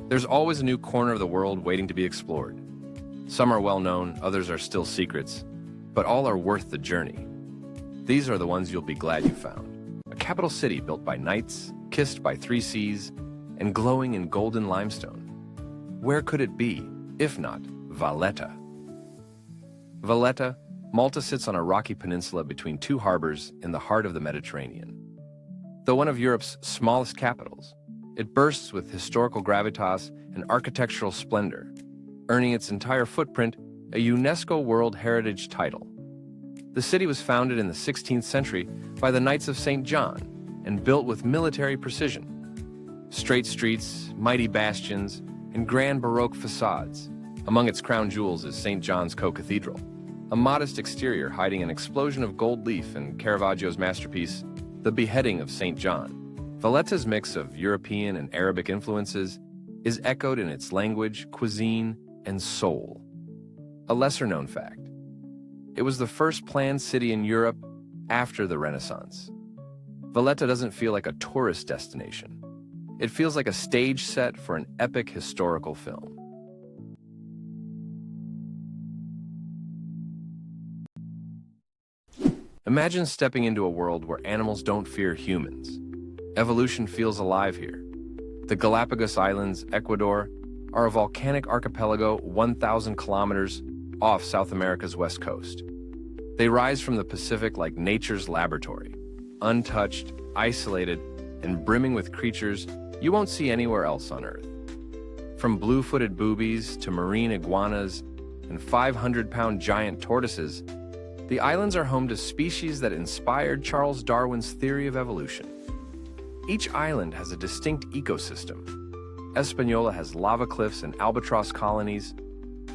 There's always a new corner of the world waiting to be explored. Some are well known, others are still secrets, but all are worth the journey. These are the ones you'll be glad you found. A capital city built by knights, kissed by three seas, and glowing in golden limestone. Where could it be, if not Valletta? Valletta, Malta sits on a rocky peninsula between two harbors in the heart of the Mediterranean. Though one of Europe's smallest capitals, it bursts with historical gravitas and architectural splendor, earning its entire footprint a UNESCO World Heritage title. The city was founded in the 16th century by the Knights of St. John and built with military precision. Straight streets, mighty bastions, and grand Baroque facades. Among its crown jewels is St. John's Co-Cathedral, a modest exterior hiding an explosion of gold leaf in Caravaggio's masterpiece, The Beheading of St. John. Valletta's mix of European and Arabic influences is echoed in its language, cuisine, and soul. A lesser-known fact: it was the first planned city in Europe after the Renaissance. Valletta doesn't feel like a tourist destination. It feels like a stage set for an epic historical film. Imagine stepping into a world where animals don't fear humans. Evolution feels alive here. The Galapagos Islands, Ecuador, are a volcanic archipelago 1,000 kilometers off South America's west coast. They rise from the Pacific like nature's laboratory, untouched, isolated, and brimming with creatures you won't see anywhere else on Earth. From blue-footed boobies to marine iguanas and 500-pound giant tortoises, the islands are home to species that inspired Charles Darwin's theory of evolution. Each island has a distinct ecosystem. Hispaniola has lava cliffs and albatross colonies.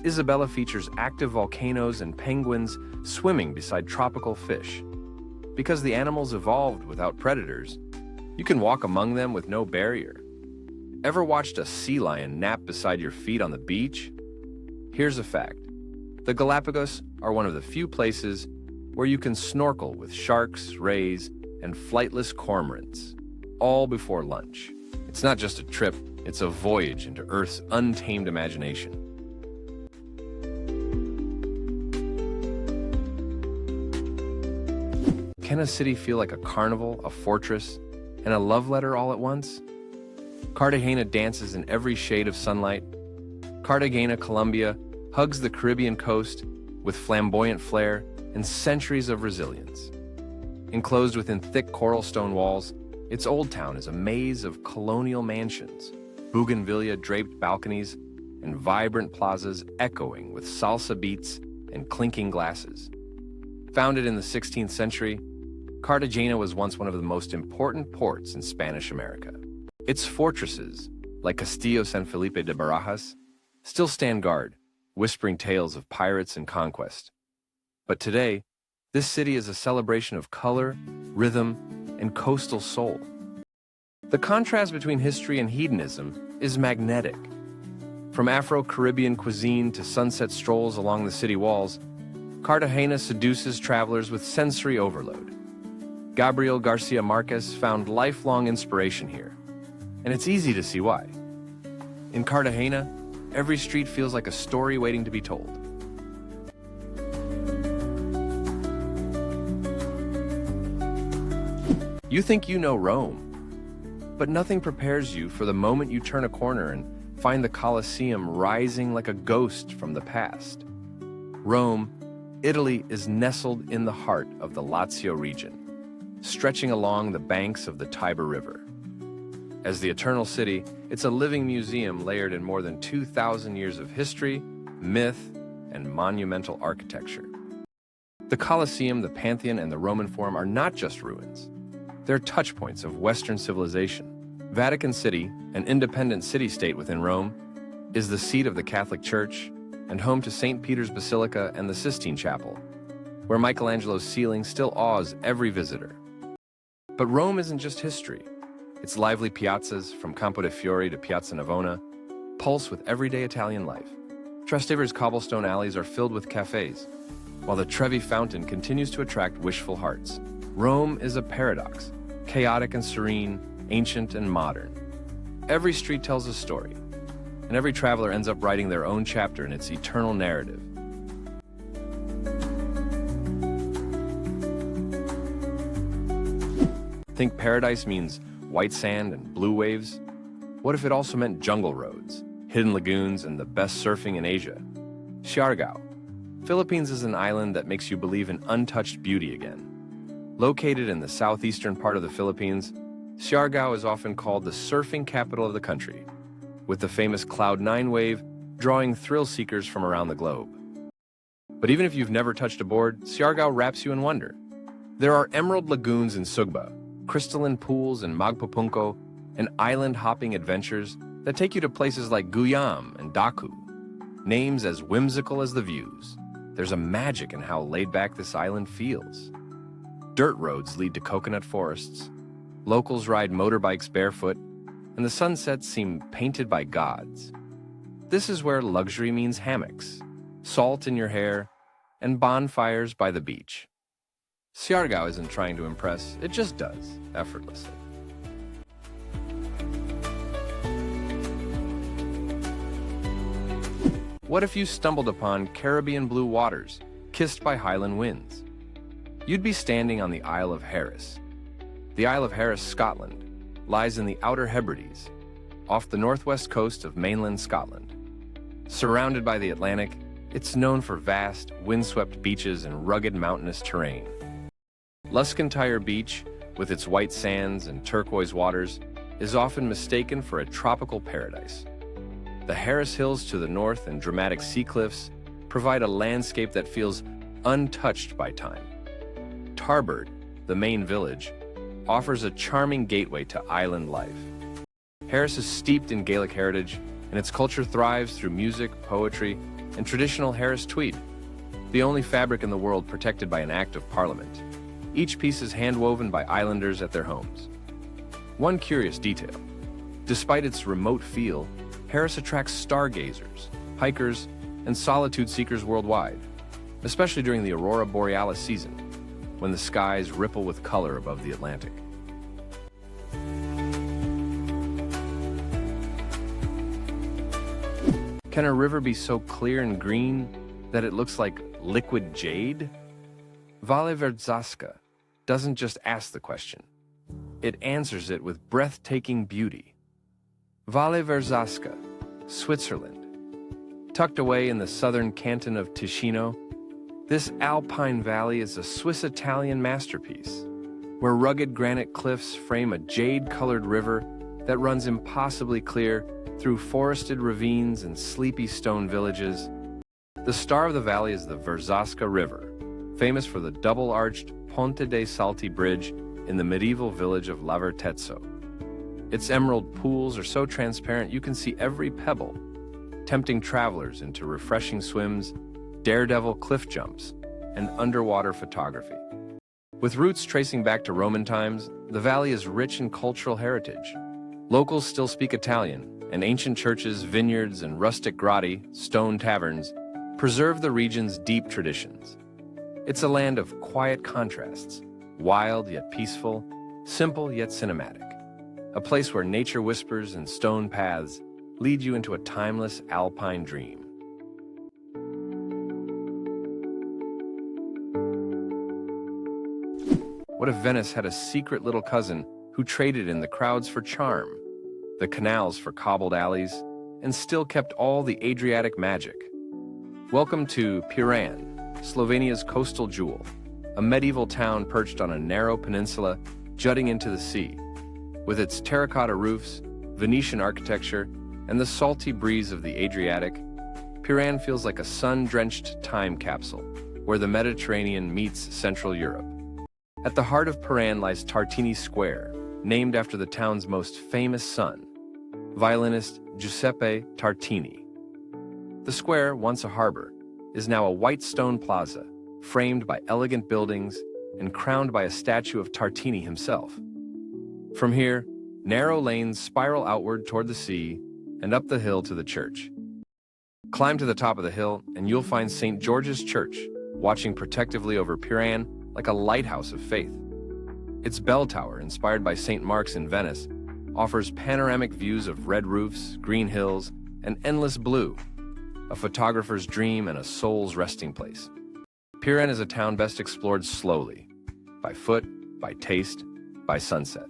Isabela features active volcanoes and penguins swimming beside tropical fish. Because the animals evolved without predators, you can walk among them with no barrier. Ever watched a sea lion nap beside your feet on the beach? Here's a fact. The Galapagos are one of the few places where you can snorkel with sharks, rays, and flightless cormorants, all before lunch. It's not just a trip, it's a voyage into Earth's untamed imagination. Can a city feel like a carnival, a fortress, and a love letter all at once? Cartagena dances in every shade of sunlight. Cartagena, Colombia, hugs the Caribbean coast with flamboyant flair and centuries of resilience. Enclosed within thick coral stone walls, its old town is a maze of colonial mansions, bougainvillea-draped balconies, and vibrant plazas echoing with salsa beats and clinking glasses. Founded in the 16th century, Cartagena was once one of the most important ports in Spanish America. Its fortresses, like Castillo San Felipe de Barajas, still stand guard, whispering tales of pirates and conquest. But today, this city is a celebration of color, rhythm, and coastal soul. The contrast between history and hedonism is magnetic. From Afro-Caribbean cuisine to sunset strolls along the city walls, Cartagena seduces travelers with sensory overload. Gabriel Garcia Marquez found lifelong inspiration here, and it's easy to see why. In Cartagena, every street feels like a story waiting to be told. You think you know Rome, but nothing prepares you for the moment you turn a corner and find the Colosseum rising like a ghost from the past. Rome, Italy, is nestled in the heart of the Lazio region, stretching along the banks of the Tiber River. As the Eternal City, it's a living museum layered in more than 2,000 years of history, myth, and monumental architecture. The Colosseum, the Pantheon, and the Roman Forum are not just ruins. They're touchpoints of Western civilization. Vatican City, an independent city-state within Rome, is the seat of the Catholic Church and home to St. Peter's Basilica and the Sistine Chapel, where Michelangelo's ceiling still awes every visitor. But Rome isn't just history. Its lively piazzas, from Campo de Fiori to Piazza Navona, pulse with everyday Italian life. Trastevere's cobblestone alleys are filled with cafes, while the Trevi Fountain continues to attract wishful hearts. Rome is a paradox, chaotic and serene, ancient and modern. Every street tells a story. and every traveler ends up writing their own chapter in its eternal narrative. Think paradise means white sand and blue waves? What if it also meant jungle roads, hidden lagoons, and the best surfing in Asia? Siargao. Philippines is an island that makes you believe in untouched beauty again. Located in the southeastern part of the Philippines, Siargao is often called the surfing capital of the country, with the famous Cloud9 wave drawing thrill seekers from around the globe. But even if you've never touched a board, Siargao wraps you in wonder. There are emerald lagoons in Sugba, crystalline pools in Magpapunko, and island-hopping adventures that take you to places like Guyam and Daku, names as whimsical as the views. There's a magic in how laid-back this island feels. Dirt roads lead to coconut forests, locals ride motorbikes barefoot, and the sunsets seem painted by gods. This is where luxury means hammocks, salt in your hair, and bonfires by the beach. Siargao isn't trying to impress, it just does, effortlessly. What if you stumbled upon Caribbean blue waters, kissed by highland winds? You'd be standing on the Isle of Harris. The Isle of Harris, Scotland, lies in the Outer Hebrides, off the northwest coast of mainland Scotland. Surrounded by the Atlantic, it's known for vast, windswept beaches and rugged mountainous terrain. Luscontyre Beach, with its white sands and turquoise waters, is often mistaken for a tropical paradise. The Harris Hills to the north and dramatic sea cliffs provide a landscape that feels untouched by time. Tarbert, the main village, offers a charming gateway to island life. Harris is steeped in Gaelic heritage, and its culture thrives through music, poetry, and traditional Harris tweed, the only fabric in the world protected by an Act of Parliament. Each piece is hand-woven by islanders at their homes. One curious detail: despite its remote feel, Harris attracts stargazers, hikers, and solitude seekers worldwide, especially during the Aurora Borealis season, when the skies ripple with color above the Atlantic. Can a river be so clear and green that it looks like liquid jade? Valle Verzasca doesn't just ask the question, it answers it with breathtaking beauty. Valle Verzasca, Switzerland. Tucked away in the southern canton of Ticino, this alpine valley is a Swiss-Italian masterpiece, where rugged granite cliffs frame a jade-colored river that runs impossibly clear through forested ravines and sleepy stone villages. The star of the valley is the Verzasca River, famous for the double-arched Ponte dei Salti bridge in the medieval village of Lavertezzo. Its emerald pools are so transparent you can see every pebble, tempting travelers into refreshing swims, daredevil cliff jumps, and underwater photography. With roots tracing back to Roman times, the valley is rich in cultural heritage. Locals still speak Italian, and ancient churches, vineyards, and rustic grotti, stone taverns, preserve the region's deep traditions. It's a land of quiet contrasts, wild yet peaceful, simple yet cinematic. A place where nature whispers and stone paths lead you into a timeless alpine dream. What if Venice had a secret little cousin who traded in the crowds for charm, the canals for cobbled alleys, and still kept all the Adriatic magic? Welcome to Piran, Slovenia's coastal jewel, a medieval town perched on a narrow peninsula jutting into the sea. With its terracotta roofs, Venetian architecture, and the salty breeze of the Adriatic, Piran feels like a sun-drenched time capsule, where the Mediterranean meets Central Europe. At the heart of Piran lies Tartini Square, named after the town's most famous son, violinist Giuseppe Tartini. The square, once a harbor, is now a white stone plaza, framed by elegant buildings and crowned by a statue of Tartini himself. From here, narrow lanes spiral outward toward the sea and up the hill to the church. Climb to the top of the hill and you'll find St. George's Church, watching protectively over Piran like a lighthouse of faith. Its bell tower, inspired by St. Mark's in Venice, offers panoramic views of red roofs, green hills, and endless blue, a photographer's dream and a soul's resting place. Piran is a town best explored slowly, by foot, by taste, by sunset.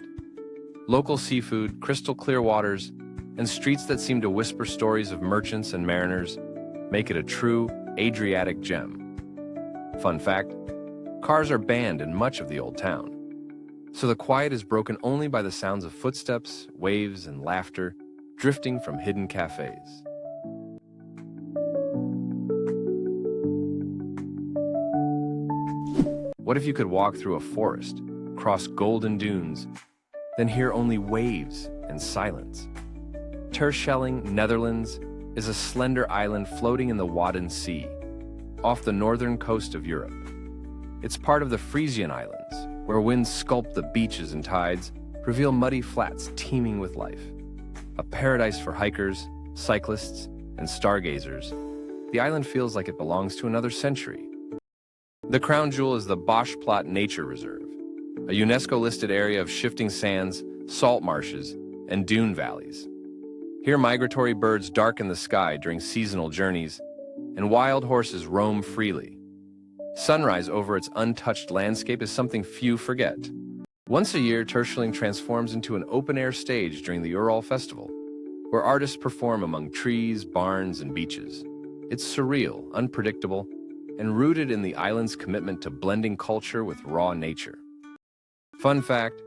Local seafood, crystal clear waters, and streets that seem to whisper stories of merchants and mariners make it a true Adriatic gem. Fun fact, cars are banned in much of the old town, so the quiet is broken only by the sounds of footsteps, waves, and laughter drifting from hidden cafes. What if you could walk through a forest, cross golden dunes, then hear only waves and silence? Terschelling, Netherlands, is a slender island floating in the Wadden Sea, off the northern coast of Europe. It's part of the Frisian Islands, where winds sculpt the beaches and tides, reveal muddy flats teeming with life. A paradise for hikers, cyclists, and stargazers, the island feels like it belongs to another century. The crown jewel is the Bosjesplot Nature Reserve, a UNESCO-listed area of shifting sands, salt marshes, and dune valleys. Here migratory birds darken the sky during seasonal journeys, and wild horses roam freely. Sunrise over its untouched landscape is something few forget. Once a year, Terschelling transforms into an open-air stage during the Ural Festival, where artists perform among trees, barns, and beaches. It's surreal, unpredictable, and rooted in the island's commitment to blending culture with raw nature. Fun fact,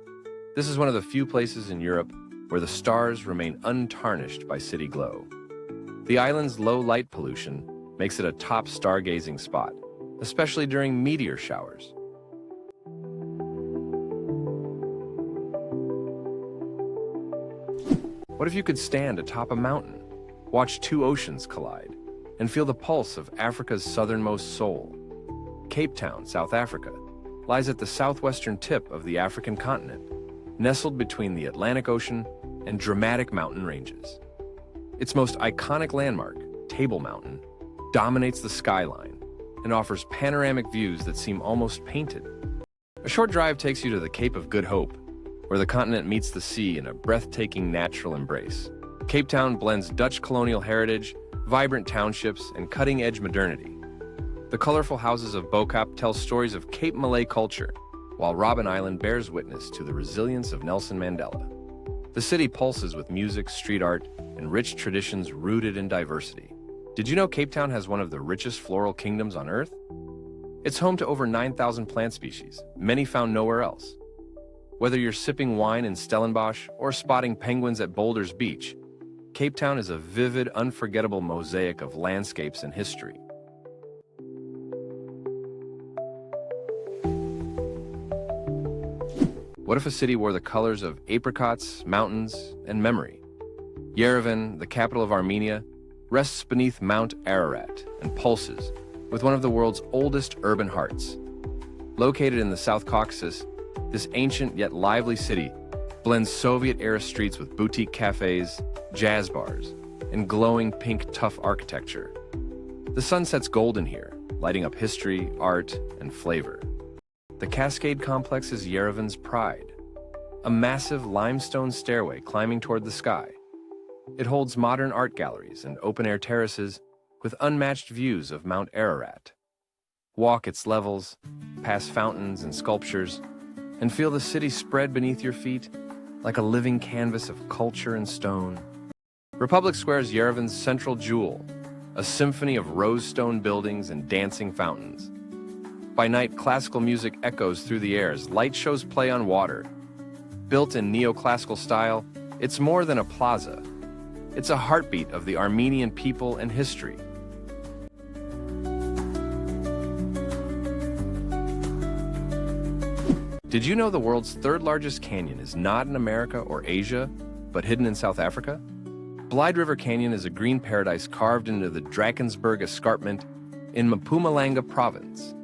this is one of the few places in Europe where the stars remain untarnished by city glow. The island's low light pollution makes it a top stargazing spot, especially during meteor showers. What if you could stand atop a mountain, watch two oceans collide, and feel the pulse of Africa's southernmost soul? Cape Town, South Africa, lies at the southwestern tip of the African continent, nestled between the Atlantic Ocean and dramatic mountain ranges. Its most iconic landmark, Table Mountain, dominates the skyline and offers panoramic views that seem almost painted. A short drive takes you to the Cape of Good Hope, where the continent meets the sea in a breathtaking natural embrace. Cape Town blends Dutch colonial heritage, vibrant townships, and cutting-edge modernity. The colorful houses of Bo-Kaap tell stories of Cape Malay culture, while Robben Island bears witness to the resilience of Nelson Mandela. The city pulses with music, street art, and rich traditions rooted in diversity. Did you know Cape Town has one of the richest floral kingdoms on Earth? It's home to over 9,000 plant species, many found nowhere else. Whether you're sipping wine in Stellenbosch or spotting penguins at Boulders Beach, Cape Town is a vivid, unforgettable mosaic of landscapes and history. What if a city wore the colors of apricots, mountains, and memory? Yerevan, the capital of Armenia, rests beneath Mount Ararat and pulses with one of the world's oldest urban hearts. Located in the South Caucasus, this ancient yet lively city blends Soviet-era streets with boutique cafes, jazz bars, and glowing pink tuff architecture. The sun sets golden here, lighting up history, art, and flavor. The Cascade Complex is Yerevan's pride, a massive limestone stairway climbing toward the sky. It holds modern art galleries and open-air terraces with unmatched views of Mount Ararat. Walk its levels, past fountains and sculptures, and feel the city spread beneath your feet like a living canvas of culture and stone. Republic Square is Yerevan's central jewel, a symphony of rose-stone buildings and dancing fountains. By night, classical music echoes through the air as light shows play on water. Built in neoclassical style, it's more than a plaza. It's a heartbeat of the Armenian people and history. Did you know the world's third largest canyon is not in America or Asia, but hidden in South Africa? Blyde River Canyon is a green paradise carved into the Drakensberg Escarpment in Mpumalanga Province.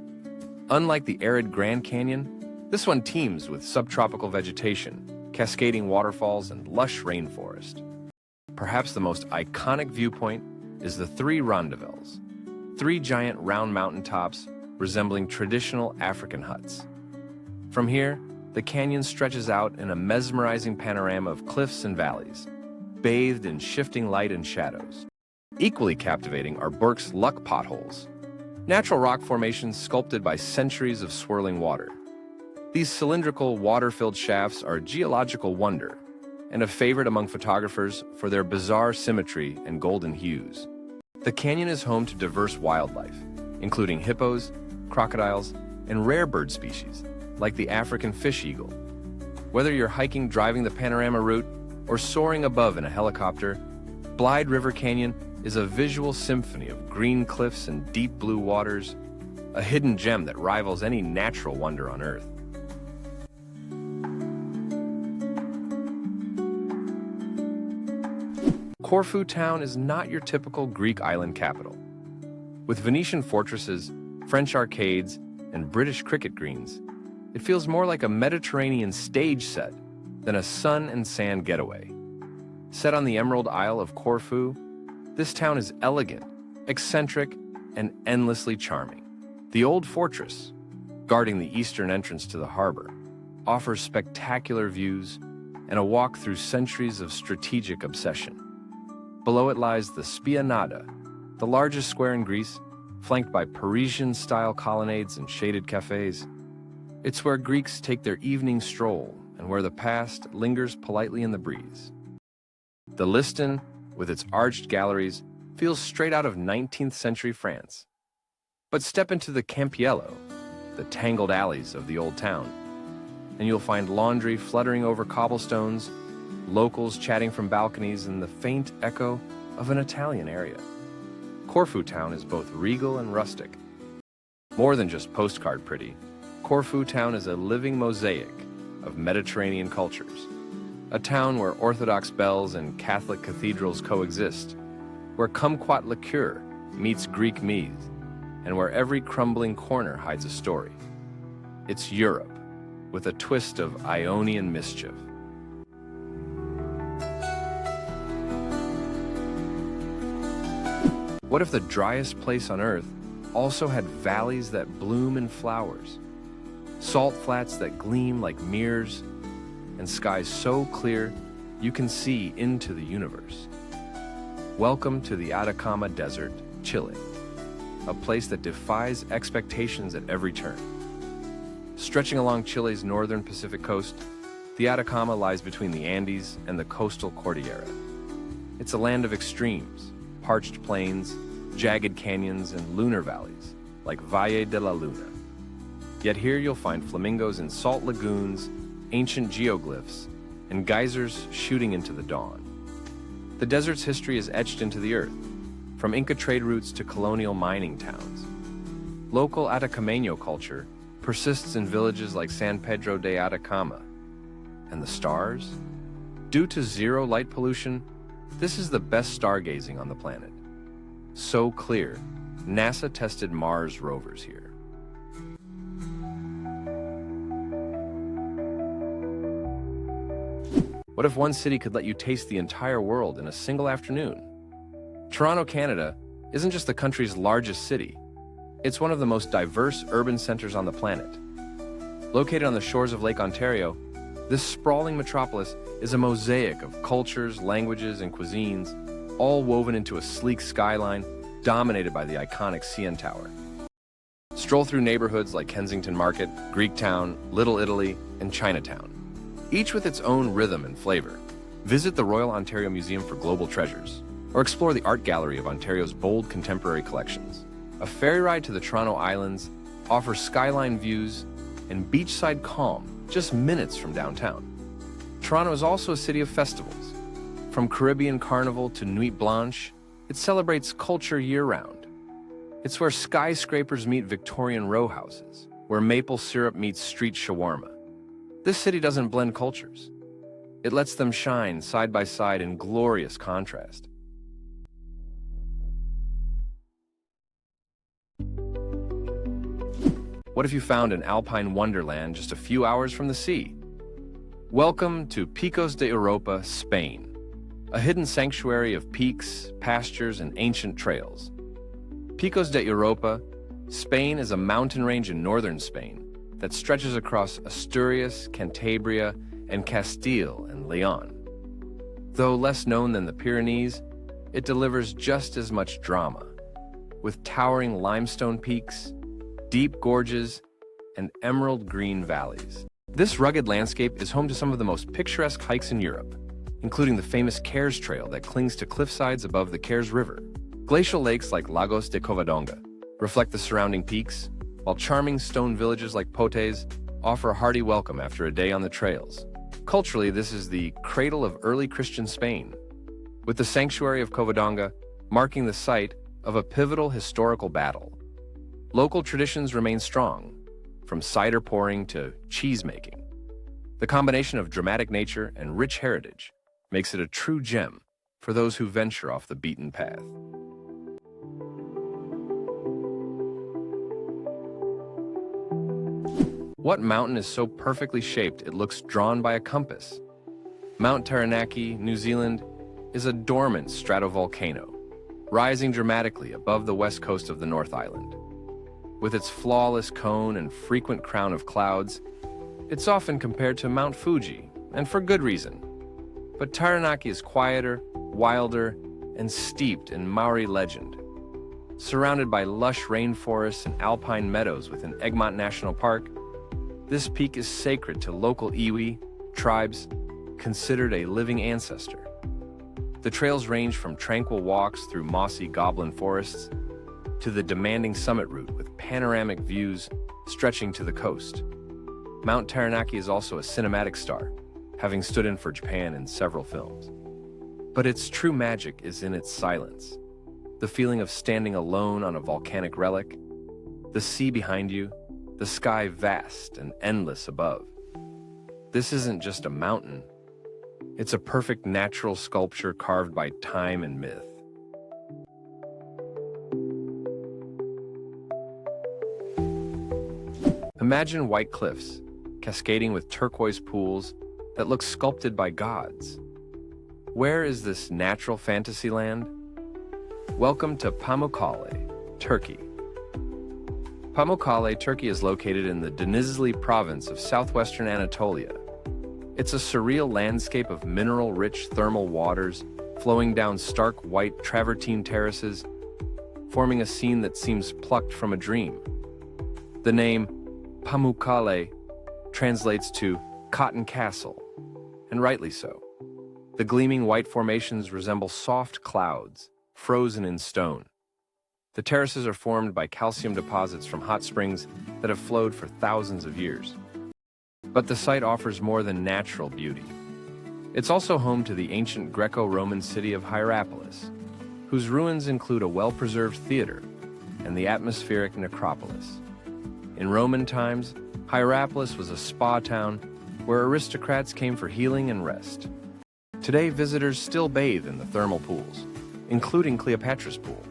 Unlike the arid Grand Canyon, this one teems with subtropical vegetation, cascading waterfalls, and lush rainforest. Perhaps the most iconic viewpoint is the Three Rondavels, three giant round mountaintops resembling traditional African huts. From here, the canyon stretches out in a mesmerizing panorama of cliffs and valleys, bathed in shifting light and shadows. Equally captivating are Burke's Luck potholes, natural rock formations sculpted by centuries of swirling water. These cylindrical, water-filled shafts are a geological wonder and a favorite among photographers for their bizarre symmetry and golden hues. The canyon is home to diverse wildlife, including hippos, crocodiles, and rare bird species, like the African fish eagle. Whether you're hiking, driving the panorama route, or soaring above in a helicopter, Blyde River Canyon is a visual symphony of green cliffs and deep blue waters, a hidden gem that rivals any natural wonder on Earth. Corfu town is not your typical Greek island capital. With Venetian fortresses, French arcades, and British cricket greens, it feels more like a Mediterranean stage set than a sun and sand getaway. Set on the Emerald Isle of Corfu, this town is elegant, eccentric, and endlessly charming. The old fortress, guarding the eastern entrance to the harbor, offers spectacular views and a walk through centuries of strategic obsession. Below it lies the Spianada, the largest square in Greece, flanked by Parisian-style colonnades and shaded cafes. It's where Greeks take their evening stroll and where the past lingers politely in the breeze. The Liston, with its arched galleries, feels straight out of 19th century France. But step into the Campiello, the tangled alleys of the old town, and you'll find laundry fluttering over cobblestones, locals chatting from balconies, and the faint echo of an Italian area. Corfu town is both regal and rustic. More than just postcard pretty, Corfu town is a living mosaic of Mediterranean cultures. A town where Orthodox bells and Catholic cathedrals coexist, where kumquat liqueur meets Greek mise, and where every crumbling corner hides a story. It's Europe, with a twist of Ionian mischief. What if the driest place on Earth also had valleys that bloom in flowers, salt flats that gleam like mirrors, and skies so clear you can see into the universe? Welcome to the Atacama Desert, Chile, a place that defies expectations at every turn. Stretching along Chile's northern Pacific coast, the Atacama lies between the Andes and the coastal Cordillera. It's a land of extremes, parched plains, jagged canyons, and lunar valleys, like Valle de la Luna. Yet here you'll find flamingos in salt lagoons, ancient geoglyphs, and geysers shooting into the dawn. The desert's history is etched into the earth, from Inca trade routes to colonial mining towns. Local Atacameño culture persists in villages like San Pedro de Atacama. And the stars? Due to zero light pollution, this is the best stargazing on the planet. So clear, NASA tested Mars rovers here. What if one city could let you taste the entire world in a single afternoon? Toronto, Canada, isn't just the country's largest city. It's one of the most diverse urban centers on the planet. Located on the shores of Lake Ontario, this sprawling metropolis is a mosaic of cultures, languages, and cuisines, all woven into a sleek skyline dominated by the iconic CN Tower. Stroll through neighborhoods like Kensington Market, Greektown, Little Italy, and Chinatown, each with its own rhythm and flavor. Visit the Royal Ontario Museum for Global Treasures, or explore the Art Gallery of Ontario's bold contemporary collections. A ferry ride to the Toronto Islands offers skyline views and beachside calm just minutes from downtown. Toronto is also a city of festivals. From Caribbean Carnival to Nuit Blanche, it celebrates culture year-round. It's where skyscrapers meet Victorian row houses, where maple syrup meets street shawarma. This city doesn't blend cultures. It lets them shine side by side in glorious contrast. What if you found an alpine wonderland just a few hours from the sea? Welcome to Picos de Europa, Spain, a hidden sanctuary of peaks, pastures, and ancient trails. Picos de Europa, Spain is a mountain range in northern Spain that stretches across Asturias, Cantabria, and Castile and Leon. Though less known than the Pyrenees, it delivers just as much drama, with towering limestone peaks, deep gorges, and emerald green valleys. This rugged landscape is home to some of the most picturesque hikes in Europe, including the famous Kers Trail that clings to cliffsides above the Kers River. Glacial lakes like Lagos de Covadonga reflect the surrounding peaks, while charming stone villages like Potes offer a hearty welcome after a day on the trails. Culturally, this is the cradle of early Christian Spain, with the sanctuary of Covadonga marking the site of a pivotal historical battle. Local traditions remain strong, from cider pouring to cheese making. The combination of dramatic nature and rich heritage makes it a true gem for those who venture off the beaten path. What mountain is so perfectly shaped it looks drawn by a compass? Mount Taranaki, New Zealand, is a dormant stratovolcano, rising dramatically above the west coast of the North Island. With its flawless cone and frequent crown of clouds, it's often compared to Mount Fuji, and for good reason. But Taranaki is quieter, wilder, and steeped in Maori legend. Surrounded by lush rainforests and alpine meadows within Egmont National Park, this peak is sacred to local iwi tribes, considered a living ancestor. The trails range from tranquil walks through mossy goblin forests to the demanding summit route with panoramic views stretching to the coast. Mount Taranaki is also a cinematic star, having stood in for Japan in several films. But its true magic is in its silence. The feeling of standing alone on a volcanic relic, the sea behind you, the sky vast and endless above. This isn't just a mountain. It's a perfect natural sculpture carved by time and myth. Imagine white cliffs, cascading with turquoise pools that look sculpted by gods. Where is this natural fantasy land? Welcome to Pamukkale, Turkey. Pamukkale, Turkey is located in the Denizli province of southwestern Anatolia. It's a surreal landscape of mineral-rich thermal waters flowing down stark white travertine terraces, forming a scene that seems plucked from a dream. The name Pamukkale translates to Cotton Castle, and rightly so. The gleaming white formations resemble soft clouds, frozen in stone. The terraces are formed by calcium deposits from hot springs that have flowed for thousands of years. But the site offers more than natural beauty. It's also home to the ancient Greco-Roman city of Hierapolis, whose ruins include a well-preserved theater and the atmospheric necropolis. In Roman times, Hierapolis was a spa town where aristocrats came for healing and rest. Today, visitors still bathe in the thermal pools, including Cleopatra's Pool,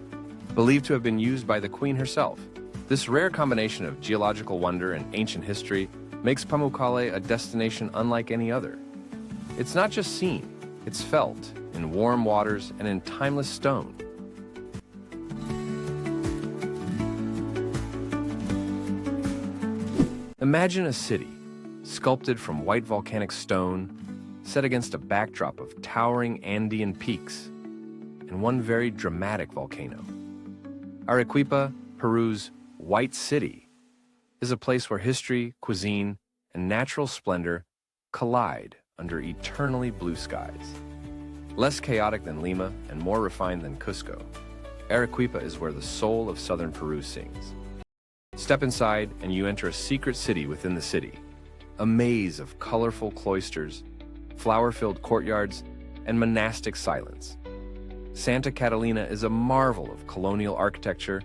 believed to have been used by the queen herself. This rare combination of geological wonder and ancient history makes Pamukkale a destination unlike any other. It's not just seen, it's felt in warm waters and in timeless stone. Imagine a city, sculpted from white volcanic stone, set against a backdrop of towering Andean peaks and one very dramatic volcano. Arequipa, Peru's White City, is a place where history, cuisine, and natural splendor collide under eternally blue skies. Less chaotic than Lima and more refined than Cusco, Arequipa is where the soul of southern Peru sings. Step inside and you enter a secret city within the city, a maze of colorful cloisters, flower-filled courtyards, and monastic silence. Santa Catalina is a marvel of colonial architecture,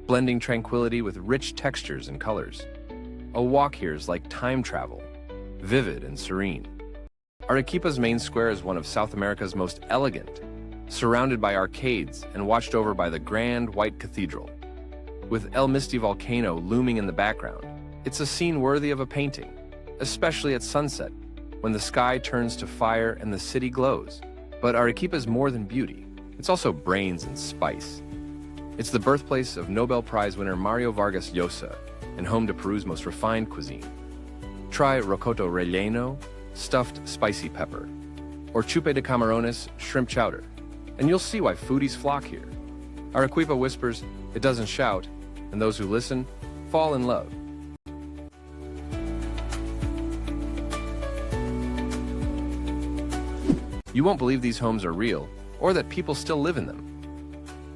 blending tranquility with rich textures and colors. A walk here is like time travel, vivid and serene. Arequipa's main square is one of South America's most elegant, surrounded by arcades and watched over by the grand white cathedral. With El Misti volcano looming in the background, it's a scene worthy of a painting, especially at sunset, when the sky turns to fire and the city glows. But Arequipa is more than beauty. It's also brains and spice. It's the birthplace of Nobel Prize winner Mario Vargas Llosa and home to Peru's most refined cuisine. Try rocoto relleno, stuffed spicy pepper, or chupe de camarones, shrimp chowder. And you'll see why foodies flock here. Arequipa whispers, it doesn't shout, and those who listen fall in love. You won't believe these homes are real, or that people still live in them.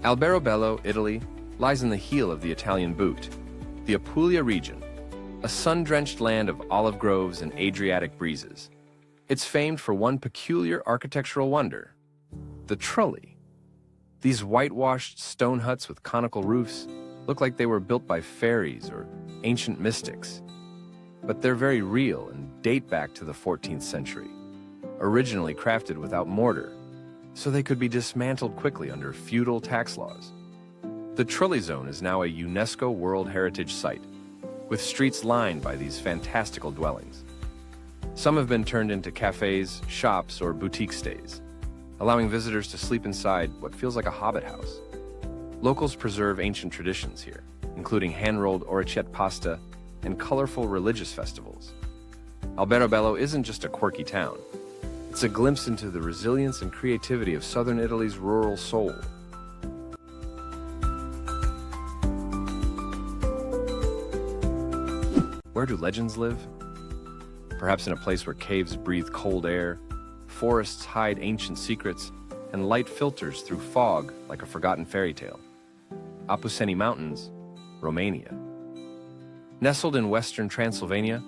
Alberobello, Italy, lies in the heel of the Italian boot, the Apulia region, a sun-drenched land of olive groves and Adriatic breezes. It's famed for one peculiar architectural wonder, the trulli. These whitewashed stone huts with conical roofs look like they were built by fairies or ancient mystics. But they're very real and date back to the 14th century, originally crafted without mortar, so they could be dismantled quickly under feudal tax laws. The Trulli Zone is now a UNESCO World Heritage Site, with streets lined by these fantastical dwellings. Some have been turned into cafes, shops, or boutique stays, allowing visitors to sleep inside what feels like a hobbit house. Locals preserve ancient traditions here, including hand-rolled orecchiette pasta and colorful religious festivals. Alberobello isn't just a quirky town. It's a glimpse into the resilience and creativity of southern Italy's rural soul. Where do legends live? Perhaps in a place where caves breathe cold air, forests hide ancient secrets, and light filters through fog like a forgotten fairy tale. Apuseni Mountains, Romania. Nestled in western Transylvania,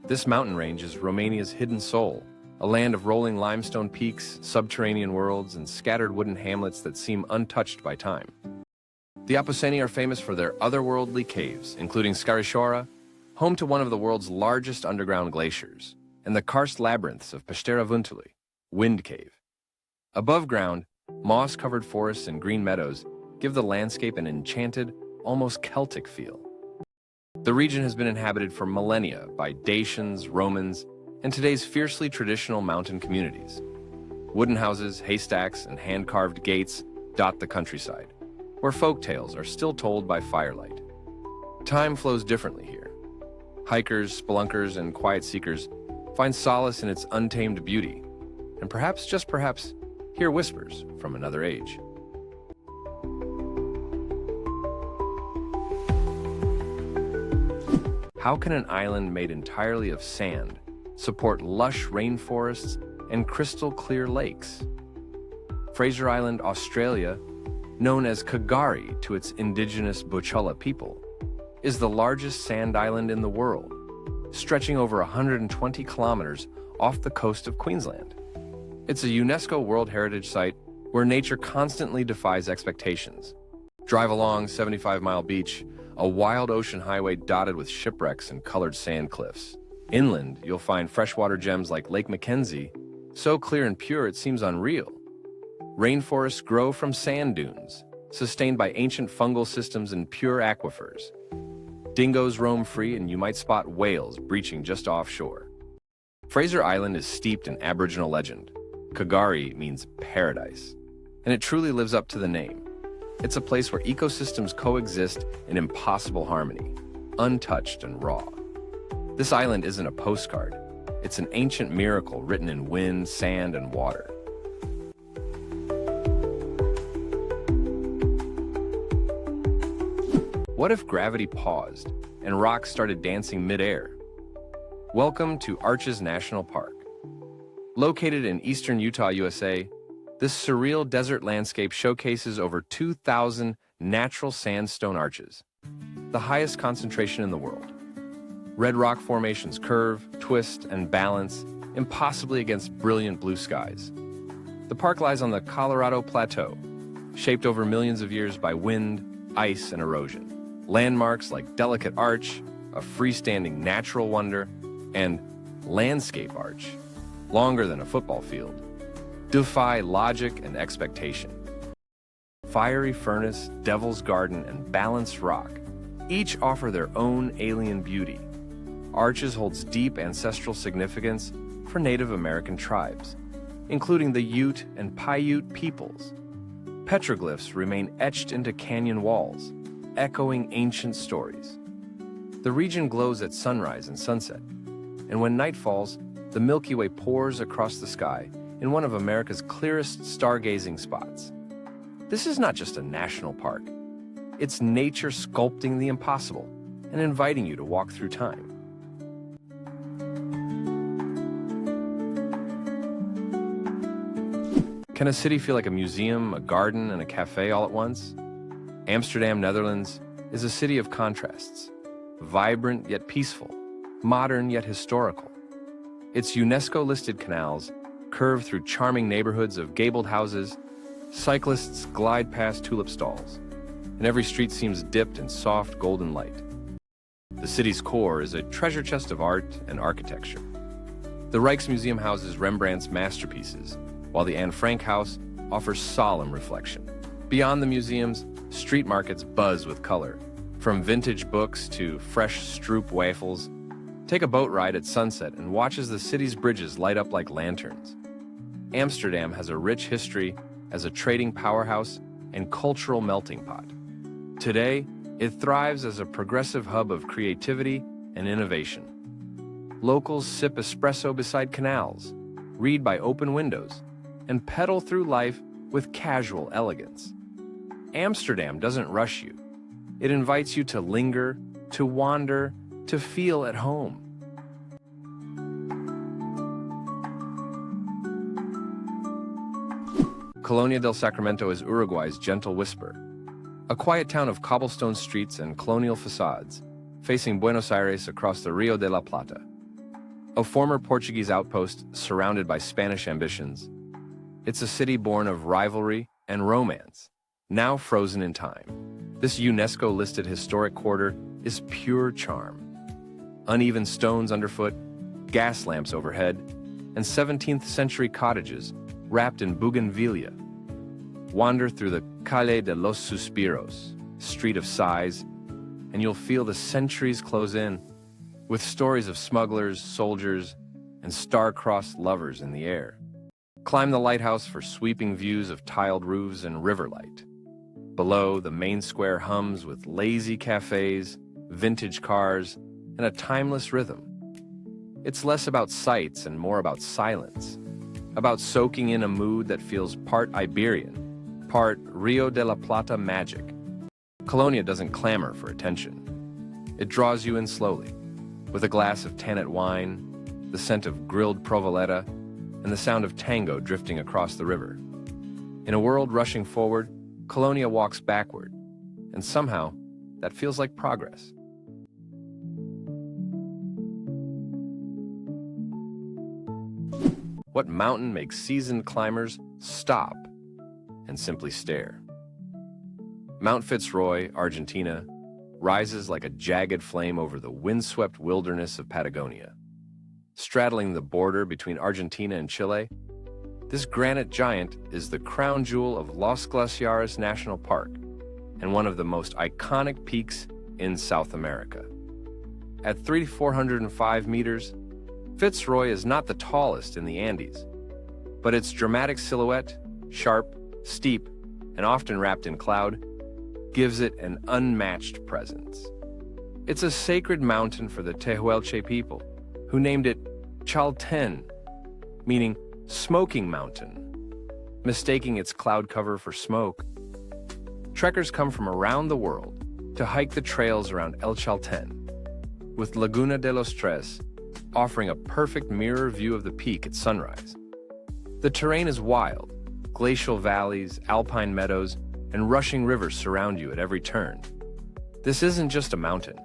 this mountain range is Romania's hidden soul, a land of rolling limestone peaks, subterranean worlds, and scattered wooden hamlets that seem untouched by time. The Apuseni are famous for their otherworldly caves, including Scarisciora, home to one of the world's largest underground glaciers, and the karst labyrinths of Peștera Vântului, Wind Cave. Above ground, moss-covered forests and green meadows give the landscape an enchanted, almost Celtic feel. The region has been inhabited for millennia by Dacians, Romans, and today's fiercely traditional mountain communities. Wooden houses, haystacks, and hand-carved gates dot the countryside, where folk tales are still told by firelight. Time flows differently here. Hikers, spelunkers, and quiet seekers find solace in its untamed beauty, and perhaps, just perhaps, hear whispers from another age. How can an island made entirely of sand support lush rainforests and crystal-clear lakes? Fraser Island, Australia, known as K'gari to its indigenous Butchulla people, is the largest sand island in the world, stretching over 120 kilometers off the coast of Queensland. It's a UNESCO World Heritage Site where nature constantly defies expectations. Drive along 75-Mile Beach, a wild ocean highway dotted with shipwrecks and colored sand cliffs. Inland, you'll find freshwater gems like Lake Mackenzie, so clear and pure it seems unreal. Rainforests grow from sand dunes, sustained by ancient fungal systems and pure aquifers. Dingoes roam free, and you might spot whales breaching just offshore. Fraser Island is steeped in Aboriginal legend. K'gari means paradise, and it truly lives up to the name. It's a place where ecosystems coexist in impossible harmony, untouched and raw. This island isn't a postcard. It's an ancient miracle written in wind, sand, and water. What if gravity paused and rocks started dancing mid-air? Welcome to Arches National Park. Located in eastern Utah, USA, this surreal desert landscape showcases over 2,000 natural sandstone arches, the highest concentration in the world. Red rock formations curve, twist, and balance impossibly against brilliant blue skies. The park lies on the Colorado Plateau, shaped over millions of years by wind, ice, and erosion. Landmarks like Delicate Arch, a freestanding natural wonder, and Landscape Arch, longer than a football field, defy logic and expectation. Fiery Furnace, Devil's Garden, and Balanced Rock each offer their own alien beauty. Arches holds deep ancestral significance for Native American tribes, including the Ute and Paiute peoples. Petroglyphs remain etched into canyon walls, echoing ancient stories. The region glows at sunrise and sunset, and when night falls, the Milky Way pours across the sky in one of America's clearest stargazing spots. This is not just a national park. It's nature sculpting the impossible and inviting you to walk through time. Can a city feel like a museum, a garden, and a cafe all at once? Amsterdam, Netherlands, is a city of contrasts. Vibrant yet peaceful, modern yet historical. Its UNESCO-listed canals curve through charming neighborhoods of gabled houses. Cyclists glide past tulip stalls, and every street seems dipped in soft golden light. The city's core is a treasure chest of art and architecture. The Rijksmuseum houses Rembrandt's masterpieces, while the Anne Frank House offers solemn reflection. Beyond the museums, street markets buzz with color. From vintage books to fresh Stroop waffles, take a boat ride at sunset and watch as the city's bridges light up like lanterns. Amsterdam has a rich history as a trading powerhouse and cultural melting pot. Today, it thrives as a progressive hub of creativity and innovation. Locals sip espresso beside canals, read by open windows, and pedal through life with casual elegance. Amsterdam doesn't rush you. It invites you to linger, to wander, to feel at home. Colonia del Sacramento is Uruguay's gentle whisper, a quiet town of cobblestone streets and colonial facades, facing Buenos Aires across the Rio de la Plata. A former Portuguese outpost surrounded by Spanish ambitions, it's a city born of rivalry and romance, now frozen in time. This UNESCO-listed historic quarter is pure charm. Uneven stones underfoot, gas lamps overhead, and 17th century cottages wrapped in bougainvillea. Wander through the Calle de los Suspiros, Street of Sighs, and you'll feel the centuries close in, with stories of smugglers, soldiers, and star-crossed lovers in the air. Climb the lighthouse for sweeping views of tiled roofs and river light. Below, the main square hums with lazy cafes, vintage cars, and a timeless rhythm. It's less about sights and more about silence, about soaking in a mood that feels part Iberian, part Rio de la Plata magic. Colonia doesn't clamor for attention. It draws you in slowly, with a glass of Tannet wine, the scent of grilled provoleta, and the sound of tango drifting across the river. In a world rushing forward, Colonia walks backward, and somehow, that feels like progress. What mountain makes seasoned climbers stop and simply stare? Mount Fitzroy, Argentina, rises like a jagged flame over the windswept wilderness of Patagonia. Straddling the border between Argentina and Chile, this granite giant is the crown jewel of Los Glaciares National Park and one of the most iconic peaks in South America. At 3,405 meters, Fitzroy is not the tallest in the Andes, but its dramatic silhouette, sharp, steep, and often wrapped in cloud, gives it an unmatched presence. It's a sacred mountain for the Tehuelche people, who named it Chalten, meaning smoking mountain, mistaking its cloud cover for smoke. Trekkers come from around the world to hike the trails around El Chalten, with Laguna de los Tres offering a perfect mirror view of the peak at sunrise. The terrain is wild. Glacial valleys, alpine meadows, and rushing rivers surround you at every turn. This isn't just a mountain.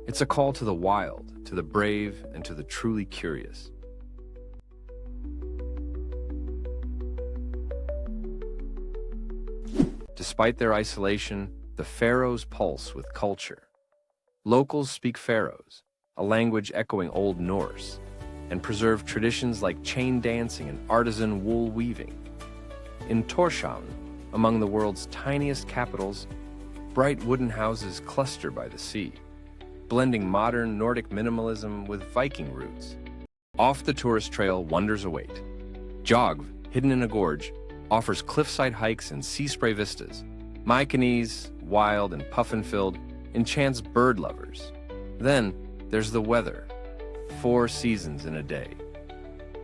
It's a call to the wild, to the brave, and to the truly curious. Despite their isolation, the Faroes pulse with culture. Locals speak Faroes, a language echoing Old Norse, and preserve traditions like chain dancing and artisan wool weaving. In Tórshavn, among the world's tiniest capitals, bright wooden houses cluster by the sea, blending modern Nordic minimalism with Viking roots. Off the tourist trail, wonders await. Jogv, hidden in a gorge, offers cliffside hikes and sea spray vistas. Mykonos, wild and puffin-filled, enchants bird lovers. Then there's the weather, 4 seasons in a day.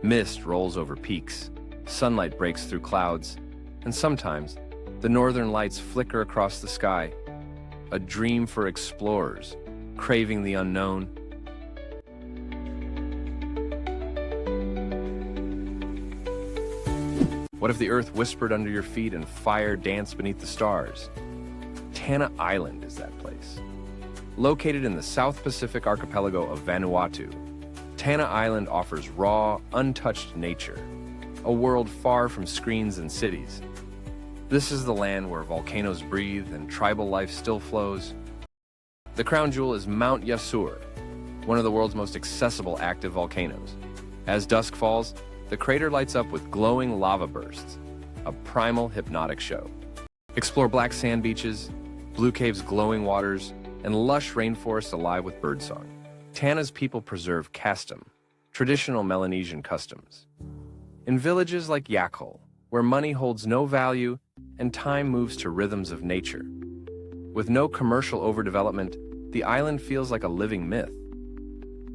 Mist rolls over peaks, Sunlight breaks through clouds, and sometimes the northern lights flicker across the sky, a dream for explorers craving the unknown. What if the earth whispered under your feet and fire danced beneath the stars? Tanna Island is that place. Located in the South Pacific archipelago of Vanuatu, Tanna Island offers raw, untouched nature, a world far from screens and cities. This is the land where volcanoes breathe and tribal life still flows. The crown jewel is Mount Yasur, one of the world's most accessible active volcanoes. As dusk falls, the crater lights up with glowing lava bursts, a primal hypnotic show. Explore black sand beaches, blue caves' glowing waters, and lush rainforests alive with birdsong. Tanna's people preserve custom, traditional Melanesian customs. In villages like Yakhol, where money holds no value and time moves to rhythms of nature. With no commercial overdevelopment, the island feels like a living myth.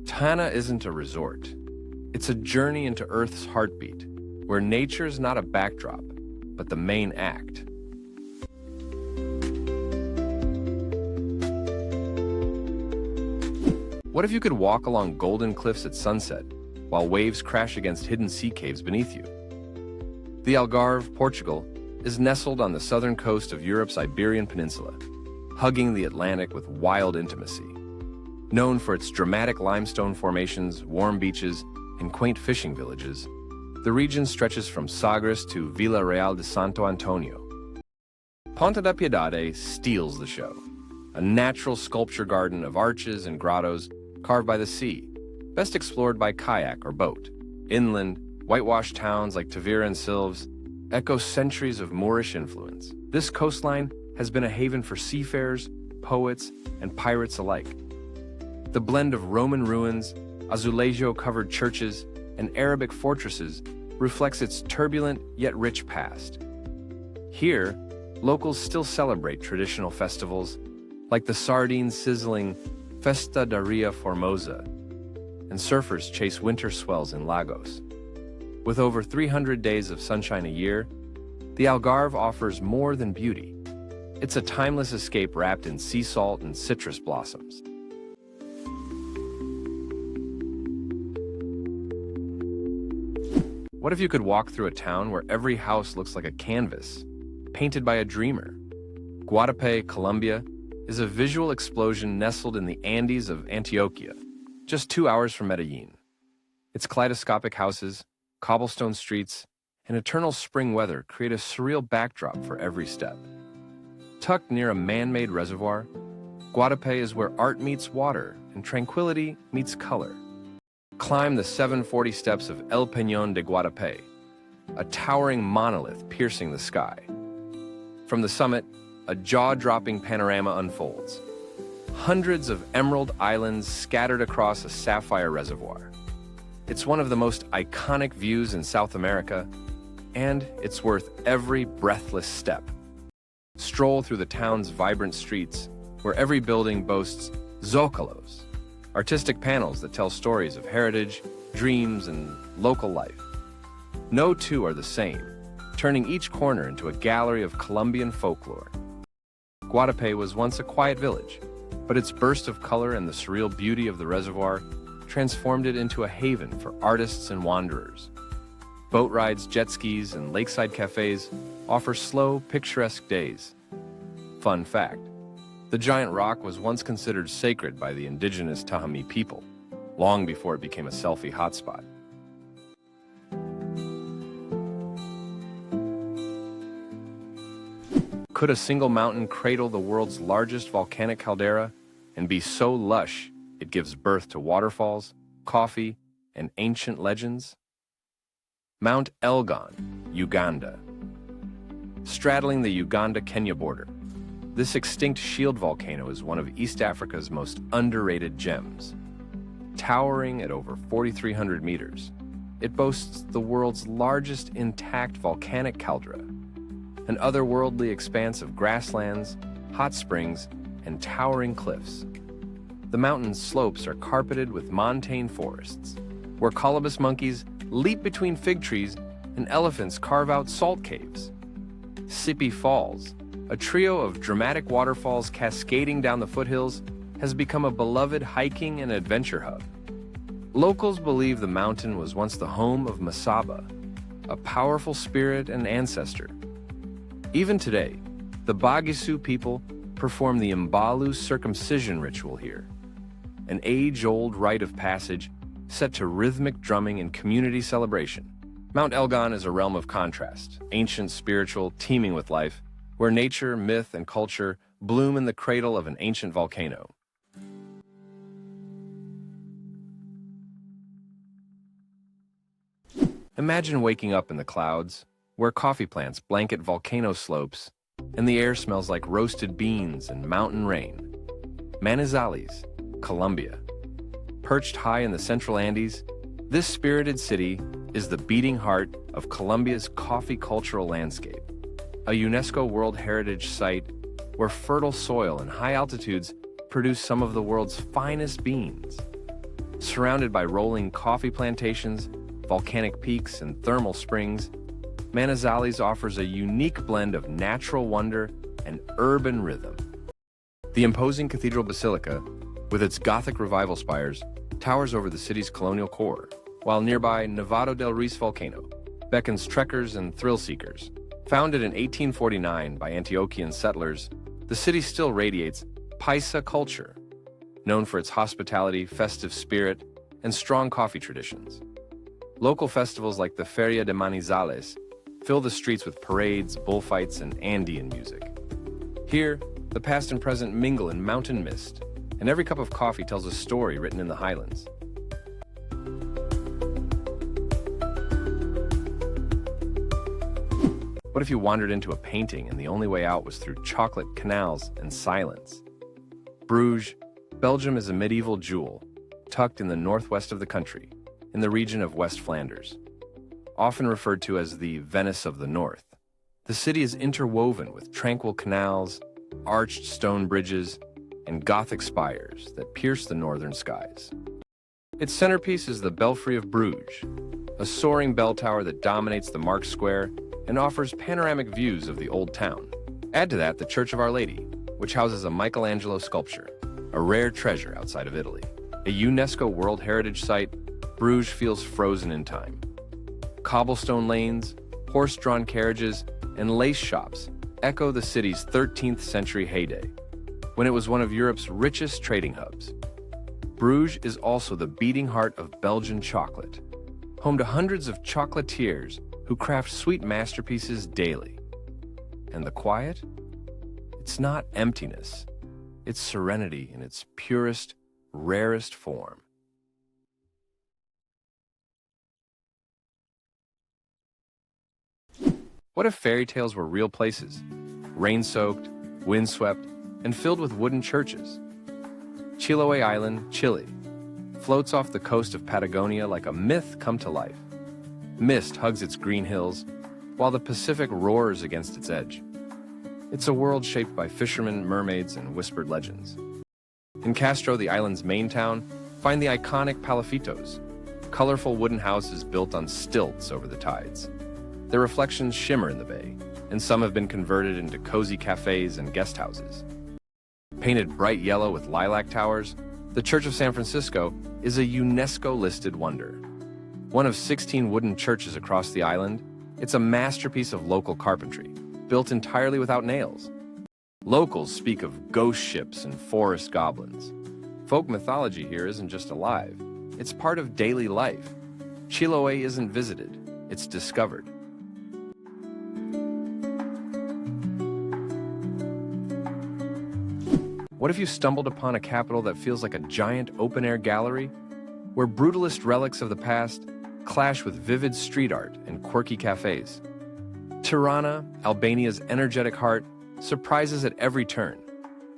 Tanna isn't a resort. It's a journey into Earth's heartbeat, where nature is not a backdrop, but the main act. What if you could walk along golden cliffs at sunset, while waves crash against hidden sea caves beneath you? The Algarve, Portugal, is nestled on the southern coast of Europe's Iberian Peninsula, hugging the Atlantic with wild intimacy. Known for its dramatic limestone formations, warm beaches, and quaint fishing villages, the region stretches from Sagres to Vila Real de Santo Antonio. Ponta da Piedade steals the show, a natural sculpture garden of arches and grottos carved by the sea, best explored by kayak or boat. Inland, whitewashed towns like Tavira and Silves echo centuries of Moorish influence. This coastline has been a haven for seafarers, poets, and pirates alike. The blend of Roman ruins, azulejo-covered churches, and Arabic fortresses reflects its turbulent yet rich past. Here, locals still celebrate traditional festivals like the sardine-sizzling Festa da Ria Formosa, and surfers chase winter swells in Lagos. With over 300 days of sunshine a year, the Algarve offers more than beauty. It's a timeless escape wrapped in sea salt and citrus blossoms. What if you could walk through a town where every house looks like a canvas, painted by a dreamer? Guatapé, Colombia, is a visual explosion nestled in the Andes of Antioquia, just 2 hours from Medellin. Its kaleidoscopic houses, cobblestone streets, and eternal spring weather create a surreal backdrop for every step. Tucked near a man-made reservoir, Guatapé is where art meets water and tranquility meets color. Climb the 740 steps of El Peñón de Guatapé, a towering monolith piercing the sky. From the summit, a jaw-dropping panorama unfolds. Hundreds of emerald islands scattered across a sapphire reservoir. It's one of the most iconic views in South America, and it's worth every breathless step. Stroll through the town's vibrant streets, where every building boasts zócalos, artistic panels that tell stories of heritage, dreams, and local life. No two are the same, turning each corner into a gallery of Colombian folklore. Guatapé was once a quiet village, but its burst of color and the surreal beauty of the reservoir transformed it into a haven for artists and wanderers. Boat rides, jet skis, and lakeside cafes offer slow, picturesque days. Fun fact: the giant rock was once considered sacred by the indigenous Tahami people, long before it became a selfie hotspot. Could a single mountain cradle the world's largest volcanic caldera and be so lush it gives birth to waterfalls, coffee, and ancient legends? Mount Elgon, Uganda. Straddling the Uganda-Kenya border, this extinct shield volcano is one of East Africa's most underrated gems. Towering at over 4,300 meters, it boasts the world's largest intact volcanic caldera, an otherworldly expanse of grasslands, hot springs, and towering cliffs. The mountain's slopes are carpeted with montane forests, where colobus monkeys leap between fig trees and elephants carve out salt caves. Sippy Falls, a trio of dramatic waterfalls cascading down the foothills, has become a beloved hiking and adventure hub. Locals believe the mountain was once the home of Masaba, a powerful spirit and ancestor. Even today, the Bagisu people perform the Mbalu circumcision ritual here, an age-old rite of passage set to rhythmic drumming and community celebration. Mount Elgon is a realm of contrast, ancient, spiritual, teeming with life, where nature, myth, and culture bloom in the cradle of an ancient volcano. Imagine waking up in the clouds, where coffee plants blanket volcano slopes, and the air smells like roasted beans and mountain rain. Manizales, Colombia. Perched high in the central Andes, this spirited city is the beating heart of Colombia's coffee cultural landscape, a UNESCO World Heritage Site where fertile soil and high altitudes produce some of the world's finest beans. Surrounded by rolling coffee plantations, volcanic peaks, and thermal springs, Manizales offers a unique blend of natural wonder and urban rhythm. The imposing Cathedral Basilica, with its Gothic revival spires, towers over the city's colonial core, while nearby Nevado del Ruiz volcano beckons trekkers and thrill-seekers. Founded in 1849 by Antiochian settlers, the city still radiates Paisa culture, known for its hospitality, festive spirit, and strong coffee traditions. Local festivals like the Feria de Manizales fill the streets with parades, bullfights, and Andean music. Here, the past and present mingle in mountain mist, and every cup of coffee tells a story written in the highlands. What if you wandered into a painting and the only way out was through chocolate canals and silence? Bruges, Belgium is a medieval jewel, tucked in the northwest of the country, in the region of West Flanders. Often referred to as the Venice of the North, the city is interwoven with tranquil canals, arched stone bridges, and Gothic spires that pierce the northern skies. Its centerpiece is the Belfry of Bruges, a soaring bell tower that dominates the Markt Square and offers panoramic views of the Old Town. Add to that the Church of Our Lady, which houses a Michelangelo sculpture, a rare treasure outside of Italy. A UNESCO World Heritage Site, Bruges feels frozen in time. Cobblestone lanes, horse-drawn carriages, and lace shops echo the city's 13th century heyday, when it was one of Europe's richest trading hubs. Bruges is also the beating heart of Belgian chocolate, home to hundreds of chocolatiers who craft sweet masterpieces daily. And the quiet? It's not emptiness. It's serenity in its purest, rarest form. What if fairy tales were real places, rain-soaked, windswept, and filled with wooden churches? Chiloé Island, Chile, floats off the coast of Patagonia like a myth come to life. Mist hugs its green hills, while the Pacific roars against its edge. It's a world shaped by fishermen, mermaids, and whispered legends. In Castro, the island's main town, find the iconic palafitos, colorful wooden houses built on stilts over the tides. Their reflections shimmer in the bay, and some have been converted into cozy cafes and guest houses. Painted bright yellow with lilac towers, the Church of San Francisco is a UNESCO-listed wonder. One of 16 wooden churches across the island, it's a masterpiece of local carpentry, built entirely without nails. Locals speak of ghost ships and forest goblins. Folk mythology here isn't just alive, it's part of daily life. Chiloé isn't visited, it's discovered. What if you stumbled upon a capital that feels like a giant open-air gallery, where brutalist relics of the past clash with vivid street art and quirky cafes? Tirana, Albania's energetic heart, surprises at every turn.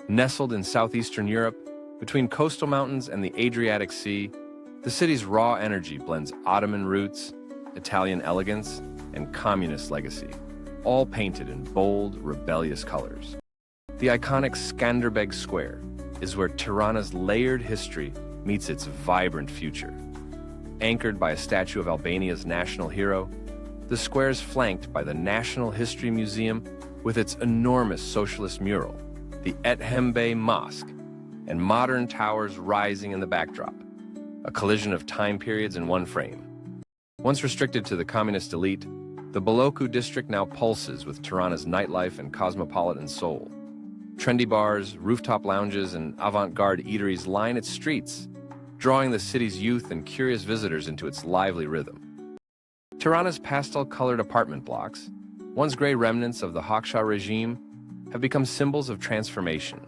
Nestled in southeastern Europe, between coastal mountains and the Adriatic Sea, the city's raw energy blends Ottoman roots, Italian elegance, and communist legacy, all painted in bold, rebellious colors. The iconic Skanderbeg Square is where Tirana's layered history meets its vibrant future. Anchored by a statue of Albania's national hero, The square is flanked by the National History Museum with its enormous socialist mural, the Ethembe Mosque, and modern towers rising in the backdrop, a collision of time periods in one frame. Once restricted to the communist elite, the Boloku district now pulses with Tirana's nightlife and cosmopolitan soul. Trendy bars, rooftop lounges, and avant-garde eateries line its streets, drawing the city's youth and curious visitors into its lively rhythm. Tirana's pastel-colored apartment blocks, once gray remnants of the Haksha regime, have become symbols of transformation.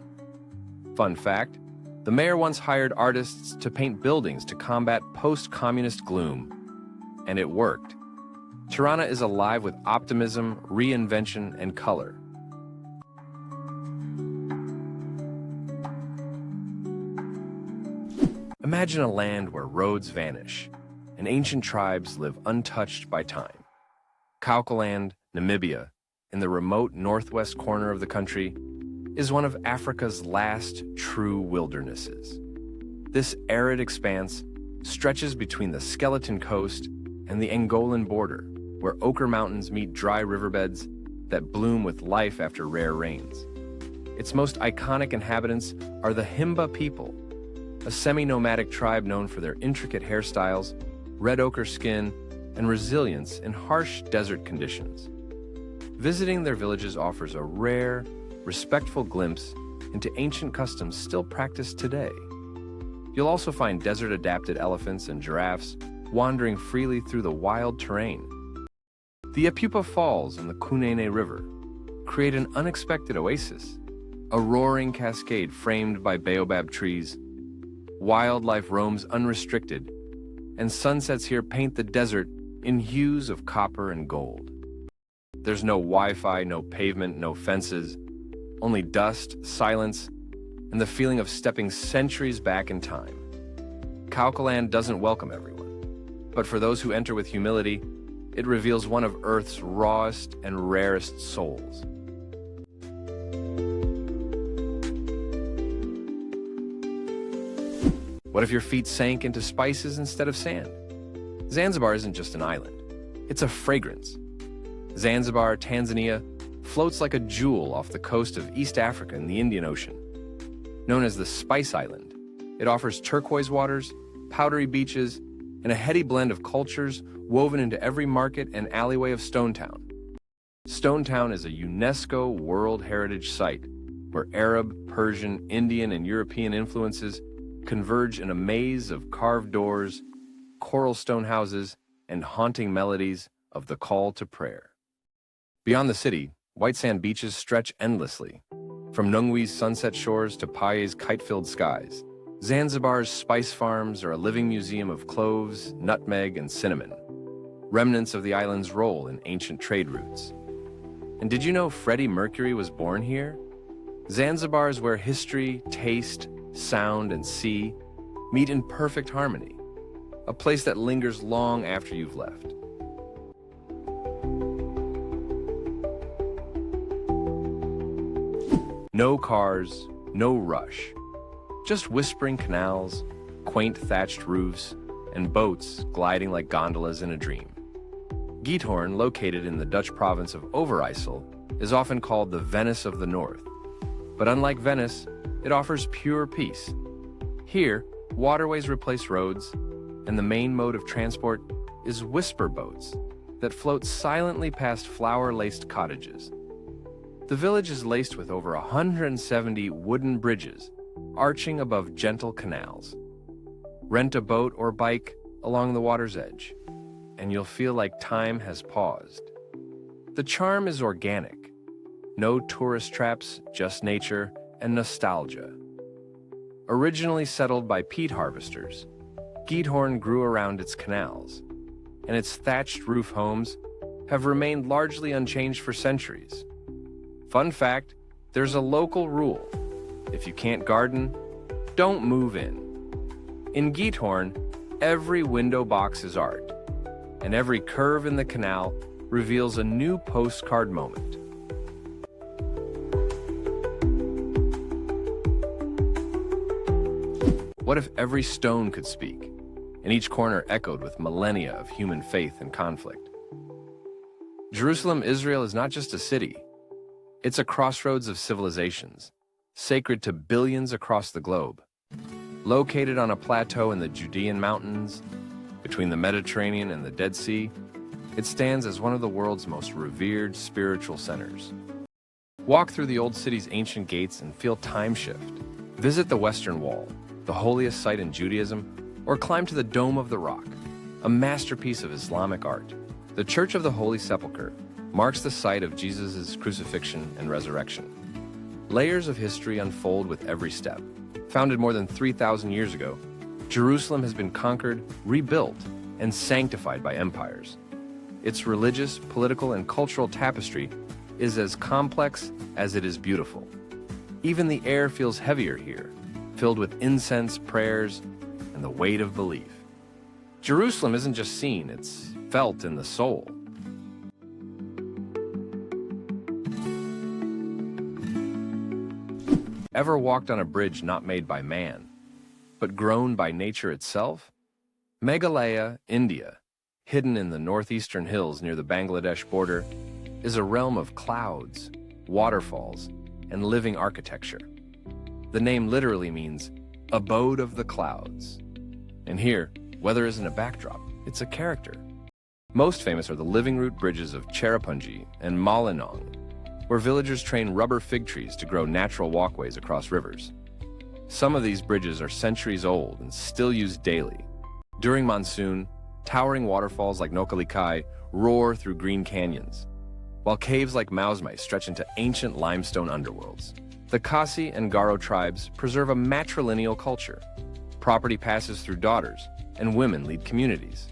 Fun fact, the mayor once hired artists to paint buildings to combat post-communist gloom, and it worked. Tirana is alive with optimism, reinvention, and color. Imagine a land where roads vanish and ancient tribes live untouched by time. Kaukoland, Namibia, in the remote northwest corner of the country, is one of Africa's last true wildernesses. This arid expanse stretches between the Skeleton Coast and the Angolan border, where ochre mountains meet dry riverbeds that bloom with life after rare rains. Its most iconic inhabitants are the Himba people, a semi-nomadic tribe known for their intricate hairstyles, red ochre skin, and resilience in harsh desert conditions. Visiting their villages offers a rare, respectful glimpse into ancient customs still practiced today. You'll also find desert-adapted elephants and giraffes wandering freely through the wild terrain. The Apupa Falls and the Kunene River create an unexpected oasis, a roaring cascade framed by baobab trees. Wildlife roams unrestricted, and sunsets here paint the desert in hues of copper and gold. There's no Wi-Fi, no pavement, no fences, only dust, silence, and the feeling of stepping centuries back in time. Kaukoland doesn't welcome everyone, but for those who enter with humility, it reveals one of Earth's rawest and rarest souls. What if your feet sank into spices instead of sand? Zanzibar isn't just an island, it's a fragrance. Zanzibar, Tanzania, floats like a jewel off the coast of East Africa in the Indian Ocean. Known as the Spice Island, it offers turquoise waters, powdery beaches, and a heady blend of cultures woven into every market and alleyway of Stone Town. Stone Town is a UNESCO World Heritage Site where Arab, Persian, Indian, and European influences converge in a maze of carved doors, coral stone houses, and haunting melodies of the call to prayer. Beyond the city, white sand beaches stretch endlessly, from Nungwi's sunset shores to Paye's kite-filled skies. Zanzibar's spice farms are a living museum of cloves, nutmeg, and cinnamon, remnants of the island's role in ancient trade routes. And did you know Freddie Mercury was born here? Zanzibar is where history, taste, sound, and sea meet in perfect harmony, a place that lingers long after you've left. No cars, no rush, just whispering canals, quaint thatched roofs, and boats gliding like gondolas in a dream. Giethoorn, located in the Dutch province of Overijssel, is often called the Venice of the North. But unlike Venice, it offers pure peace. Here, waterways replace roads, and the main mode of transport is whisper boats that float silently past flower-laced cottages. The village is laced with over 170 wooden bridges, arching above gentle canals. Rent a boat or bike along the water's edge, and you'll feel like time has paused. The charm is organic. No tourist traps, just nature and nostalgia. Originally settled by peat harvesters, Giethoorn grew around its canals, and its thatched roof homes have remained largely unchanged for centuries. Fun fact, there's a local rule. If you can't garden, don't move in. In Giethoorn, every window box is art, and every curve in the canal reveals a new postcard moment. What if every stone could speak, and each corner echoed with millennia of human faith and conflict? Jerusalem, Israel is not just a city. It's a crossroads of civilizations, sacred to billions across the globe. Located on a plateau in the Judean mountains, between the Mediterranean and the Dead Sea, it stands as one of the world's most revered spiritual centers. Walk through the old city's ancient gates and feel time shift. Visit the Western Wall, the holiest site in Judaism, or climb to the Dome of the Rock, a masterpiece of Islamic art. The Church of the Holy Sepulchre marks the site of Jesus' crucifixion and resurrection. Layers of history unfold with every step. Founded more than 3,000 years ago, Jerusalem has been conquered, rebuilt, and sanctified by empires. Its religious, political, and cultural tapestry is as complex as it is beautiful. Even the air feels heavier here, filled with incense, prayers, and the weight of belief. Jerusalem isn't just seen, it's felt in the soul. Ever walked on a bridge not made by man, but grown by nature itself? Meghalaya, India, hidden in the northeastern hills near the Bangladesh border, is a realm of clouds, waterfalls, and living architecture. The name literally means abode of the clouds. And here, weather isn't a backdrop, it's a character. Most famous are the living root bridges of Cherrapunji and Malinong, where villagers train rubber fig trees to grow natural walkways across rivers. Some of these bridges are centuries old and still used daily. During monsoon, towering waterfalls like Nokkalikai roar through green canyons, while caves like Mausmai stretch into ancient limestone underworlds. The Khasi and Garo tribes preserve a matrilineal culture. Property passes through daughters, and women lead communities.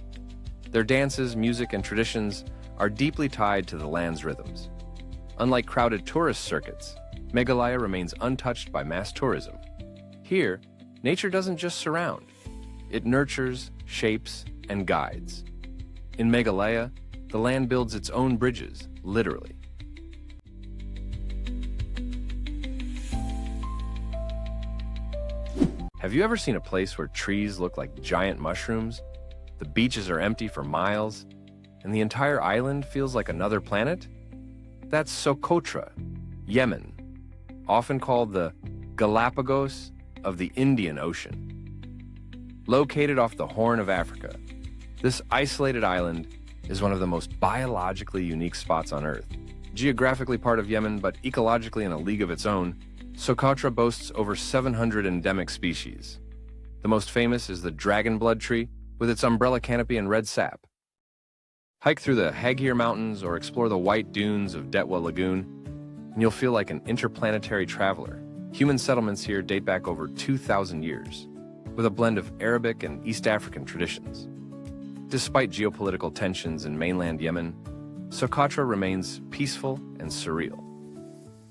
Their dances, music, and traditions are deeply tied to the land's rhythms. Unlike crowded tourist circuits, Meghalaya remains untouched by mass tourism. Here, nature doesn't just surround. It nurtures, shapes, and guides. In Meghalaya, the land builds its own bridges, literally. Have you ever seen a place where trees look like giant mushrooms, the beaches are empty for miles, and the entire island feels like another planet? That's Socotra, Yemen, often called the Galapagos of the Indian Ocean. Located off the Horn of Africa, this isolated island is one of the most biologically unique spots on Earth. Geographically part of Yemen, but ecologically in a league of its own, Socotra boasts over 700 endemic species. The most famous is the dragon blood tree, with its umbrella canopy and red sap. Hike through the Hagir Mountains or explore the white dunes of Detwa Lagoon, and you'll feel like an interplanetary traveler. Human settlements here date back over 2,000 years, with a blend of Arabic and East African traditions. Despite geopolitical tensions in mainland Yemen, Socotra remains peaceful and surreal.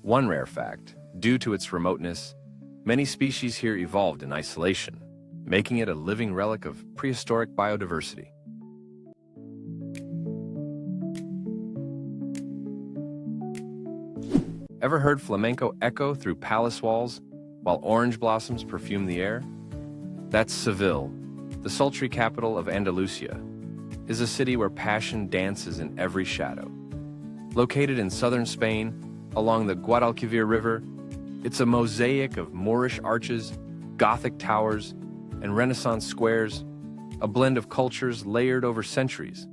One rare fact, due to its remoteness, many species here evolved in isolation, making it a living relic of prehistoric biodiversity. Ever heard flamenco echo through palace walls while orange blossoms perfume the air? That's Seville, the sultry capital of Andalusia, is a city where passion dances in every shadow. Located in southern Spain, along the Guadalquivir River, it's a mosaic of Moorish arches, Gothic towers, and Renaissance squares, a blend of cultures layered over centuries.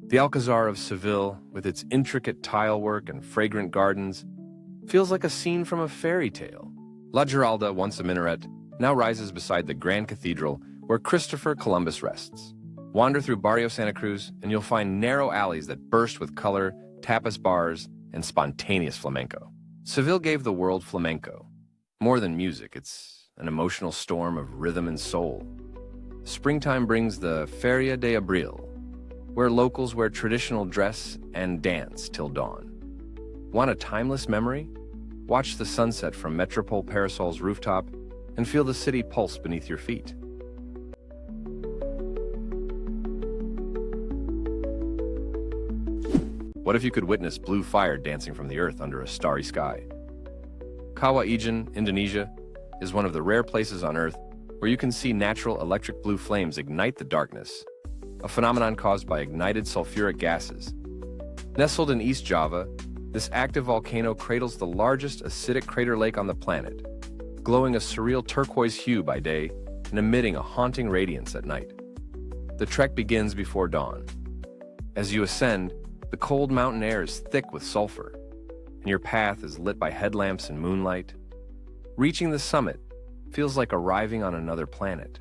The Alcazar of Seville, with its intricate tile work and fragrant gardens, feels like a scene from a fairy tale. La Giralda, once a minaret, now rises beside the Grand Cathedral where Christopher Columbus rests. Wander through Barrio Santa Cruz and you'll find narrow alleys that burst with color, tapas bars, and spontaneous flamenco. Seville gave the world flamenco. More than music, it's an emotional storm of rhythm and soul. Springtime brings the Feria de Abril, where locals wear traditional dress and dance till dawn. Want a timeless memory? Watch the sunset from Metropole Parasol's rooftop and feel the city pulse beneath your feet. What if you could witness blue fire dancing from the earth under a starry sky? Kawah Ijen, Indonesia, is one of the rare places on Earth where you can see natural electric blue flames ignite the darkness, a phenomenon caused by ignited sulfuric gases. Nestled in East Java, this active volcano cradles the largest acidic crater lake on the planet, glowing a surreal turquoise hue by day and emitting a haunting radiance at night. The trek begins before dawn. As you ascend, the cold mountain air is thick with sulfur, and your path is lit by headlamps and moonlight. Reaching the summit feels like arriving on another planet.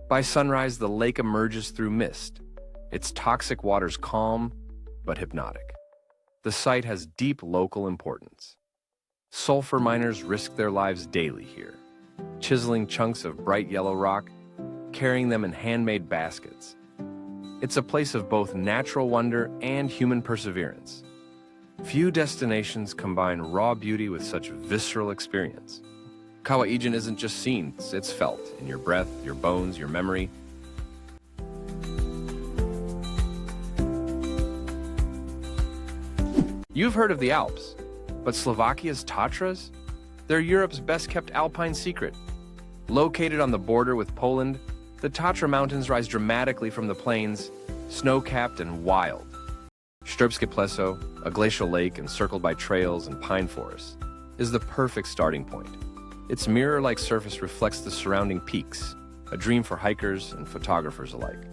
By sunrise, the lake emerges through mist, its toxic waters calm but hypnotic. The site has deep local importance. Sulfur miners risk their lives daily here, chiseling chunks of bright yellow rock, carrying them in handmade baskets. It's a place of both natural wonder and human perseverance. Few destinations combine raw beauty with such visceral experience. Kawaiijan isn't just seen, it's felt in your breath, your bones, your memory. You've heard of the Alps, but Slovakia's Tatras? They're Europe's best-kept alpine secret. Located on the border with Poland, the Tatra Mountains rise dramatically from the plains, snow-capped and wild. Strbskie Pleso, a glacial lake encircled by trails and pine forests, is the perfect starting point. Its mirror-like surface reflects the surrounding peaks, a dream for hikers and photographers alike.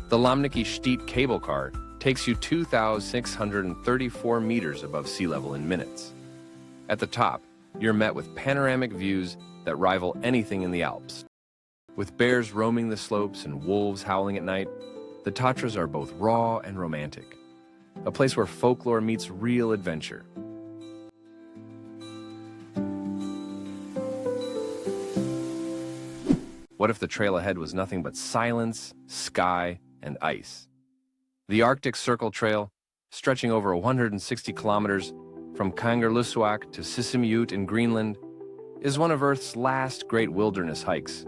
The Lomnicki Szczyt cable car takes you 2,634 meters above sea level in minutes. At the top, you're met with panoramic views that rival anything in the Alps. With bears roaming the slopes and wolves howling at night, the Tatras are both raw and romantic, a place where folklore meets real adventure. What if the trail ahead was nothing but silence, sky, and ice? The Arctic Circle Trail, stretching over 160 kilometers from Kangerlussuaq to Sisimiut in Greenland, is one of Earth's last great wilderness hikes.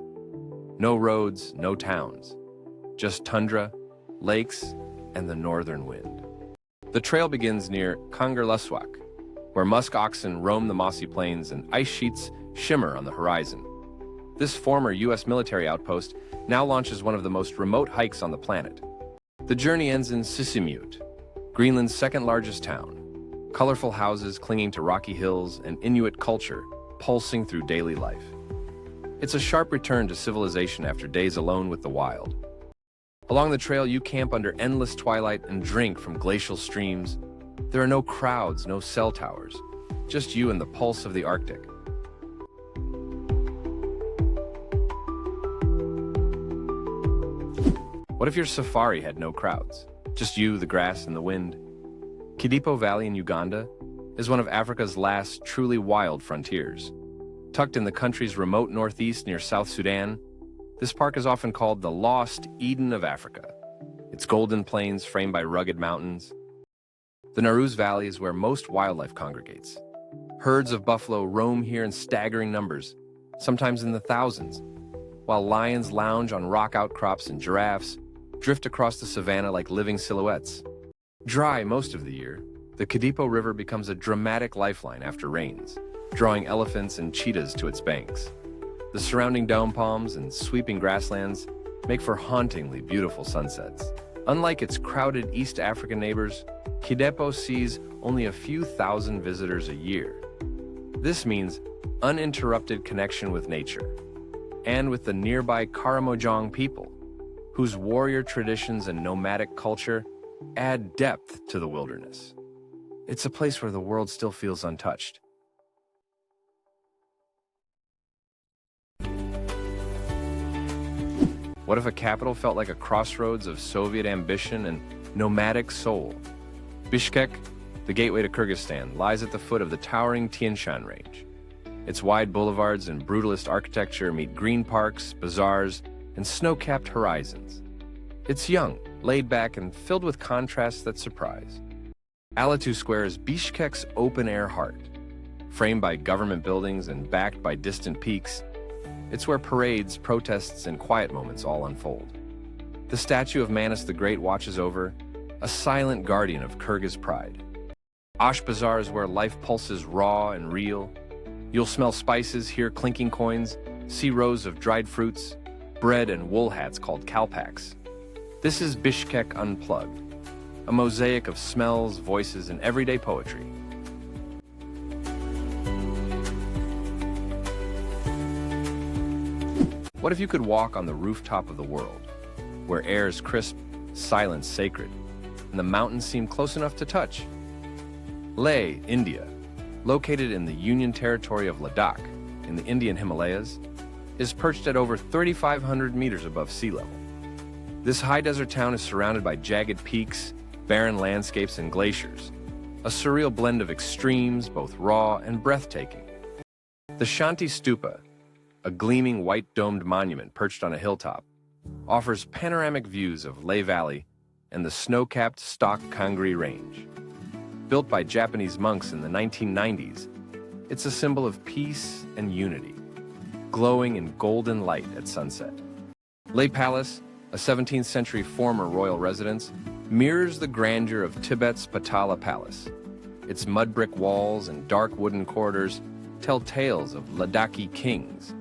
No roads, no towns, just tundra, lakes, and the northern wind. The trail begins near Kangerlussuaq, where musk oxen roam the mossy plains and ice sheets shimmer on the horizon. This former U.S. military outpost now launches one of the most remote hikes on the planet. The journey ends in Sisimiut, Greenland's second-largest town. Colorful houses clinging to rocky hills and Inuit culture pulsing through daily life. It's a sharp return to civilization after days alone with the wild. Along the trail, you camp under endless twilight and drink from glacial streams. There are no crowds, no cell towers, just you and the pulse of the Arctic. What if your safari had no crowds? Just you, the grass, and the wind? Kidipo Valley in Uganda is one of Africa's last truly wild frontiers. Tucked in the country's remote northeast near South Sudan, this park is often called the Lost Eden of Africa. Its golden plains framed by rugged mountains. The Naruz Valley is where most wildlife congregates. Herds of buffalo roam here in staggering numbers, sometimes in the thousands, while lions lounge on rock outcrops and giraffes drift across the savanna like living silhouettes. Dry most of the year, the Kidipo River becomes a dramatic lifeline after rains, drawing elephants and cheetahs to its banks. The surrounding dome palms and sweeping grasslands make for hauntingly beautiful sunsets. Unlike its crowded East African neighbors, Kidipo sees only a few thousand visitors a year. This means uninterrupted connection with nature, and with the nearby Karamojong people, whose warrior traditions and nomadic culture add depth to the wilderness. It's a place where the world still feels untouched. What if a capital felt like a crossroads of Soviet ambition and nomadic soul? Bishkek, the gateway to Kyrgyzstan, lies at the foot of the towering Tian Shan Range. Its wide boulevards and brutalist architecture meet green parks, bazaars, and snow-capped horizons. It's young, laid back, and filled with contrasts that surprise. Alatu Square is Bishkek's open-air heart. Framed by government buildings and backed by distant peaks, it's where parades, protests, and quiet moments all unfold. The statue of Manas the Great watches over, a silent guardian of Kyrgyz pride. Ash Bazaar is where life pulses raw and real. You'll smell spices, hear clinking coins, see rows of dried fruits, bread and wool hats called kalpaks. This is Bishkek Unplugged, a mosaic of smells, voices, and everyday poetry. What if you could walk on the rooftop of the world, where air is crisp, silence sacred, and the mountains seem close enough to touch? Leh, India, located in the Union Territory of Ladakh in the Indian Himalayas, is perched at over 3,500 meters above sea level. This high desert town is surrounded by jagged peaks, barren landscapes, and glaciers, a surreal blend of extremes, both raw and breathtaking. The Shanti Stupa, a gleaming white-domed monument perched on a hilltop, offers panoramic views of Leh Valley and the snow-capped Stok Kangri Range. Built by Japanese monks in the 1990s, it's a symbol of peace and unity, glowing in golden light at sunset. Leh Palace, a 17th century former royal residence, mirrors the grandeur of Tibet's Potala Palace. Its mud brick walls and dark wooden corridors tell tales of Ladakhi kings,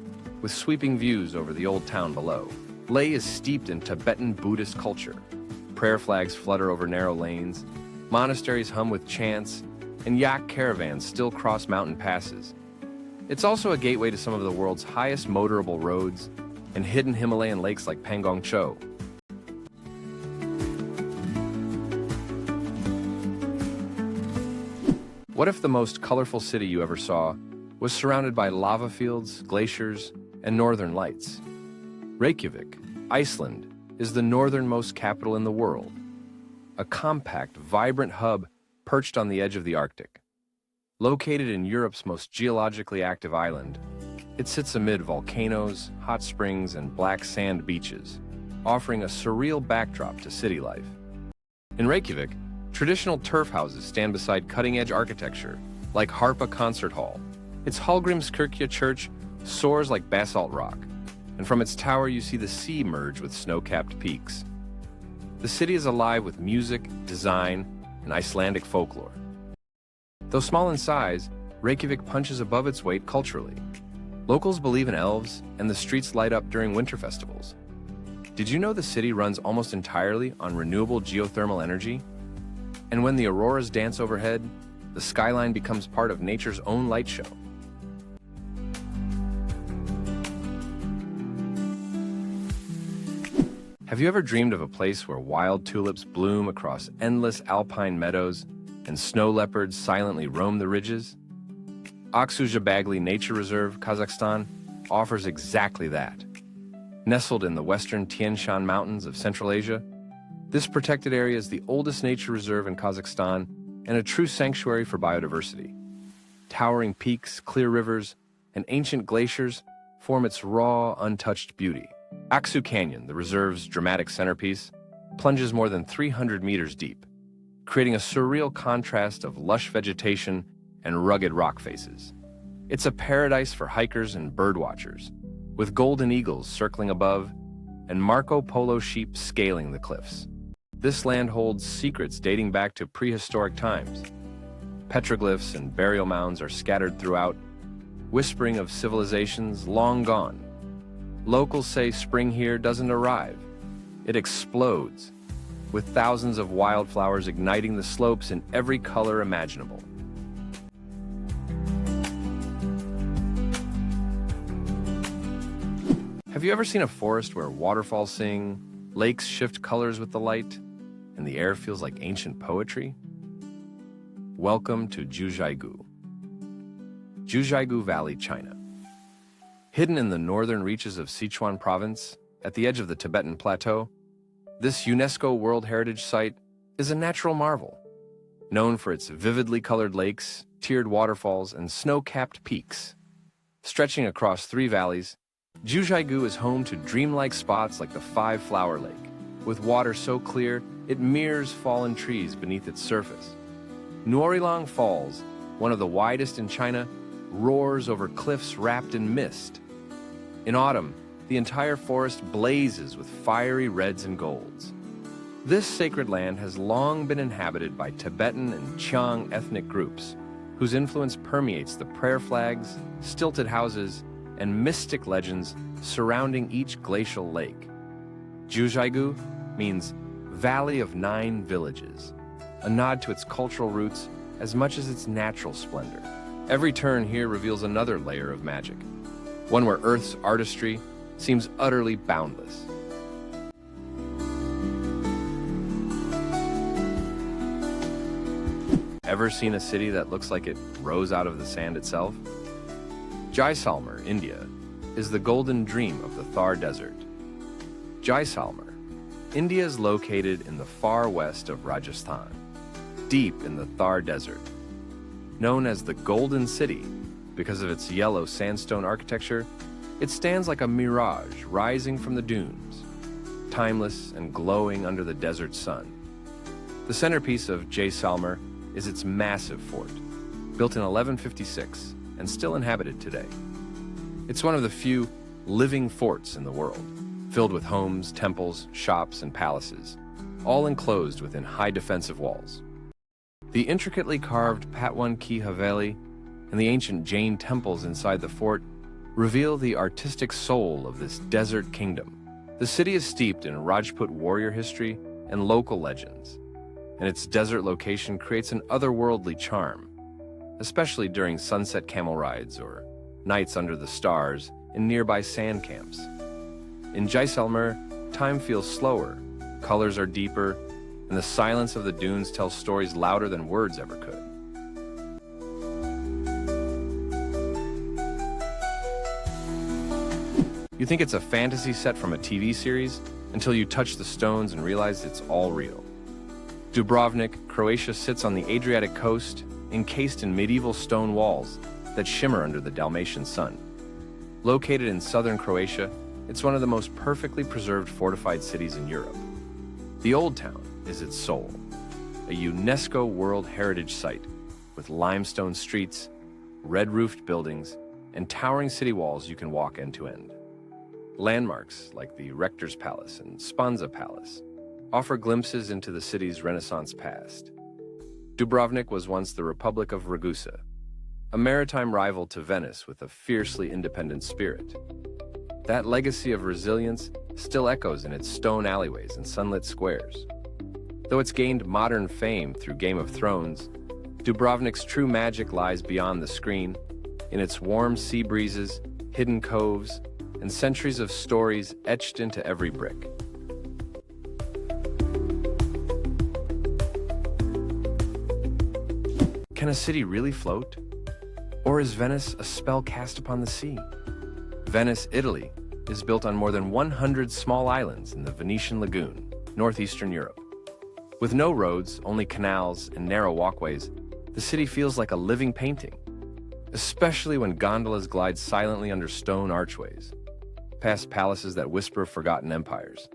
with sweeping views over the old town below. Leh is steeped in Tibetan Buddhist culture. Prayer flags flutter over narrow lanes, monasteries hum with chants, and yak caravans still cross mountain passes. It's also a gateway to some of the world's highest motorable roads and hidden Himalayan lakes like Pangong Tso. What if the most colorful city you ever saw was surrounded by lava fields, glaciers, and northern lights? Reykjavik, Iceland, is the northernmost capital in the world, a compact, vibrant hub perched on the edge of the Arctic. Located in Europe's most geologically active island, it sits amid volcanoes, hot springs, and black sand beaches, offering a surreal backdrop to city life. In Reykjavik, traditional turf houses stand beside cutting-edge architecture, like Harpa Concert Hall. Its Hallgrímskirkja church soars like basalt rock, and from its tower you see the sea merge with snow-capped peaks. The city is alive with music, design, and Icelandic folklore. Though small in size, Reykjavik punches above its weight culturally. Locals believe in elves, and the streets light up during winter festivals. Did you know the city runs almost entirely on renewable geothermal energy? And when the auroras dance overhead, the skyline becomes part of nature's own light show. Have you ever dreamed of a place where wild tulips bloom across endless alpine meadows and snow leopards silently roam the ridges? Aksu-Jabagli Nature Reserve, Kazakhstan, offers exactly that. Nestled in the western Tian Shan Mountains of Central Asia, this protected area is the oldest nature reserve in Kazakhstan and a true sanctuary for biodiversity. Towering peaks, clear rivers, and ancient glaciers form its raw, untouched beauty. Aksu Canyon, the reserve's dramatic centerpiece, plunges more than 300 meters deep, creating a surreal contrast of lush vegetation and rugged rock faces. It's a paradise for hikers and birdwatchers, with golden eagles circling above and Marco Polo sheep scaling the cliffs. This land holds secrets dating back to prehistoric times. Petroglyphs and burial mounds are scattered throughout, whispering of civilizations long gone. Locals say spring here doesn't arrive. It explodes, with thousands of wildflowers igniting the slopes in every color imaginable. Have you ever seen a forest where waterfalls sing, lakes shift colors with the light, and the air feels like ancient poetry? Welcome to Jiuzhaigou, Jiuzhaigou Valley, China. Hidden in the northern reaches of Sichuan province, at the edge of the Tibetan Plateau, this UNESCO World Heritage Site is a natural marvel, known for its vividly colored lakes, tiered waterfalls, and snow-capped peaks. Stretching across 3 valleys, Jiuzhaigou is home to dreamlike spots like the Five Flower Lake, with water so clear it mirrors fallen trees beneath its surface. Nuorilang Falls, one of the widest in China, roars over cliffs wrapped in mist. In autumn, the entire forest blazes with fiery reds and golds. This sacred land has long been inhabited by Tibetan and Qiang ethnic groups, whose influence permeates the prayer flags, stilted houses, and mystic legends surrounding each glacial lake. Jiuzhaigou means Valley of 9 Villages, a nod to its cultural roots as much as its natural splendor. Every turn here reveals another layer of magic, one where Earth's artistry seems utterly boundless. Ever seen a city that looks like it rose out of the sand itself? Jaisalmer, India, is the golden dream of the Thar Desert. Jaisalmer, India is located in the far west of Rajasthan, deep in the Thar Desert. Known as the Golden City because of its yellow sandstone architecture, it stands like a mirage rising from the dunes, timeless and glowing under the desert sun. The centerpiece of Jaisalmer is its massive fort, built in 1156 and still inhabited today. It's one of the few living forts in the world, filled with homes, temples, shops, and palaces, all enclosed within high defensive walls. The intricately carved Patwan Ki Haveli and the ancient Jain temples inside the fort reveal the artistic soul of this desert kingdom. The city is steeped in Rajput warrior history and local legends, and its desert location creates an otherworldly charm, especially during sunset camel rides or nights under the stars in nearby sand camps. In Jaisalmer, time feels slower, colors are deeper, and the silence of the dunes tells stories louder than words ever could. You think it's a fantasy set from a TV series until you touch the stones and realize it's all real. Dubrovnik, Croatia sits on the Adriatic coast, encased in medieval stone walls that shimmer under the Dalmatian sun. Located in southern Croatia, it's one of the most perfectly preserved fortified cities in Europe. The Old Town is its soul, a UNESCO World Heritage Site with limestone streets, red-roofed buildings, and towering city walls you can walk end to end. Landmarks like the Rector's Palace and Spanza Palace offer glimpses into the city's Renaissance past. Dubrovnik was once the Republic of Ragusa, a maritime rival to Venice with a fiercely independent spirit. That legacy of resilience still echoes in its stone alleyways and sunlit squares. Though it's gained modern fame through Game of Thrones, Dubrovnik's true magic lies beyond the screen, in its warm sea breezes, hidden coves, and centuries of stories etched into every brick. Can a city really float? Or is Venice a spell cast upon the sea? Venice, Italy, is built on more than 100 small islands in the Venetian Lagoon, northeastern Europe. With no roads, only canals and narrow walkways, the city feels like a living painting, especially when gondolas glide silently under stone archways, past palaces that whisper forgotten empires.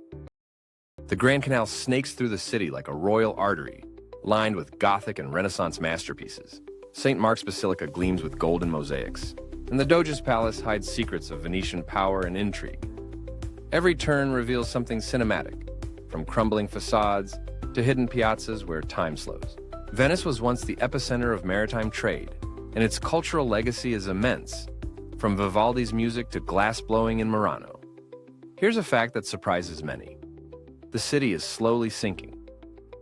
The Grand Canal snakes through the city like a royal artery, lined with Gothic and Renaissance masterpieces. St. Mark's Basilica gleams with golden mosaics, and the Doge's Palace hides secrets of Venetian power and intrigue. Every turn reveals something cinematic, from crumbling facades to hidden piazzas where time slows. Venice was once the epicenter of maritime trade, and its cultural legacy is immense, from Vivaldi's music to glass blowing in Murano. Here's a fact that surprises many. The city is slowly sinking.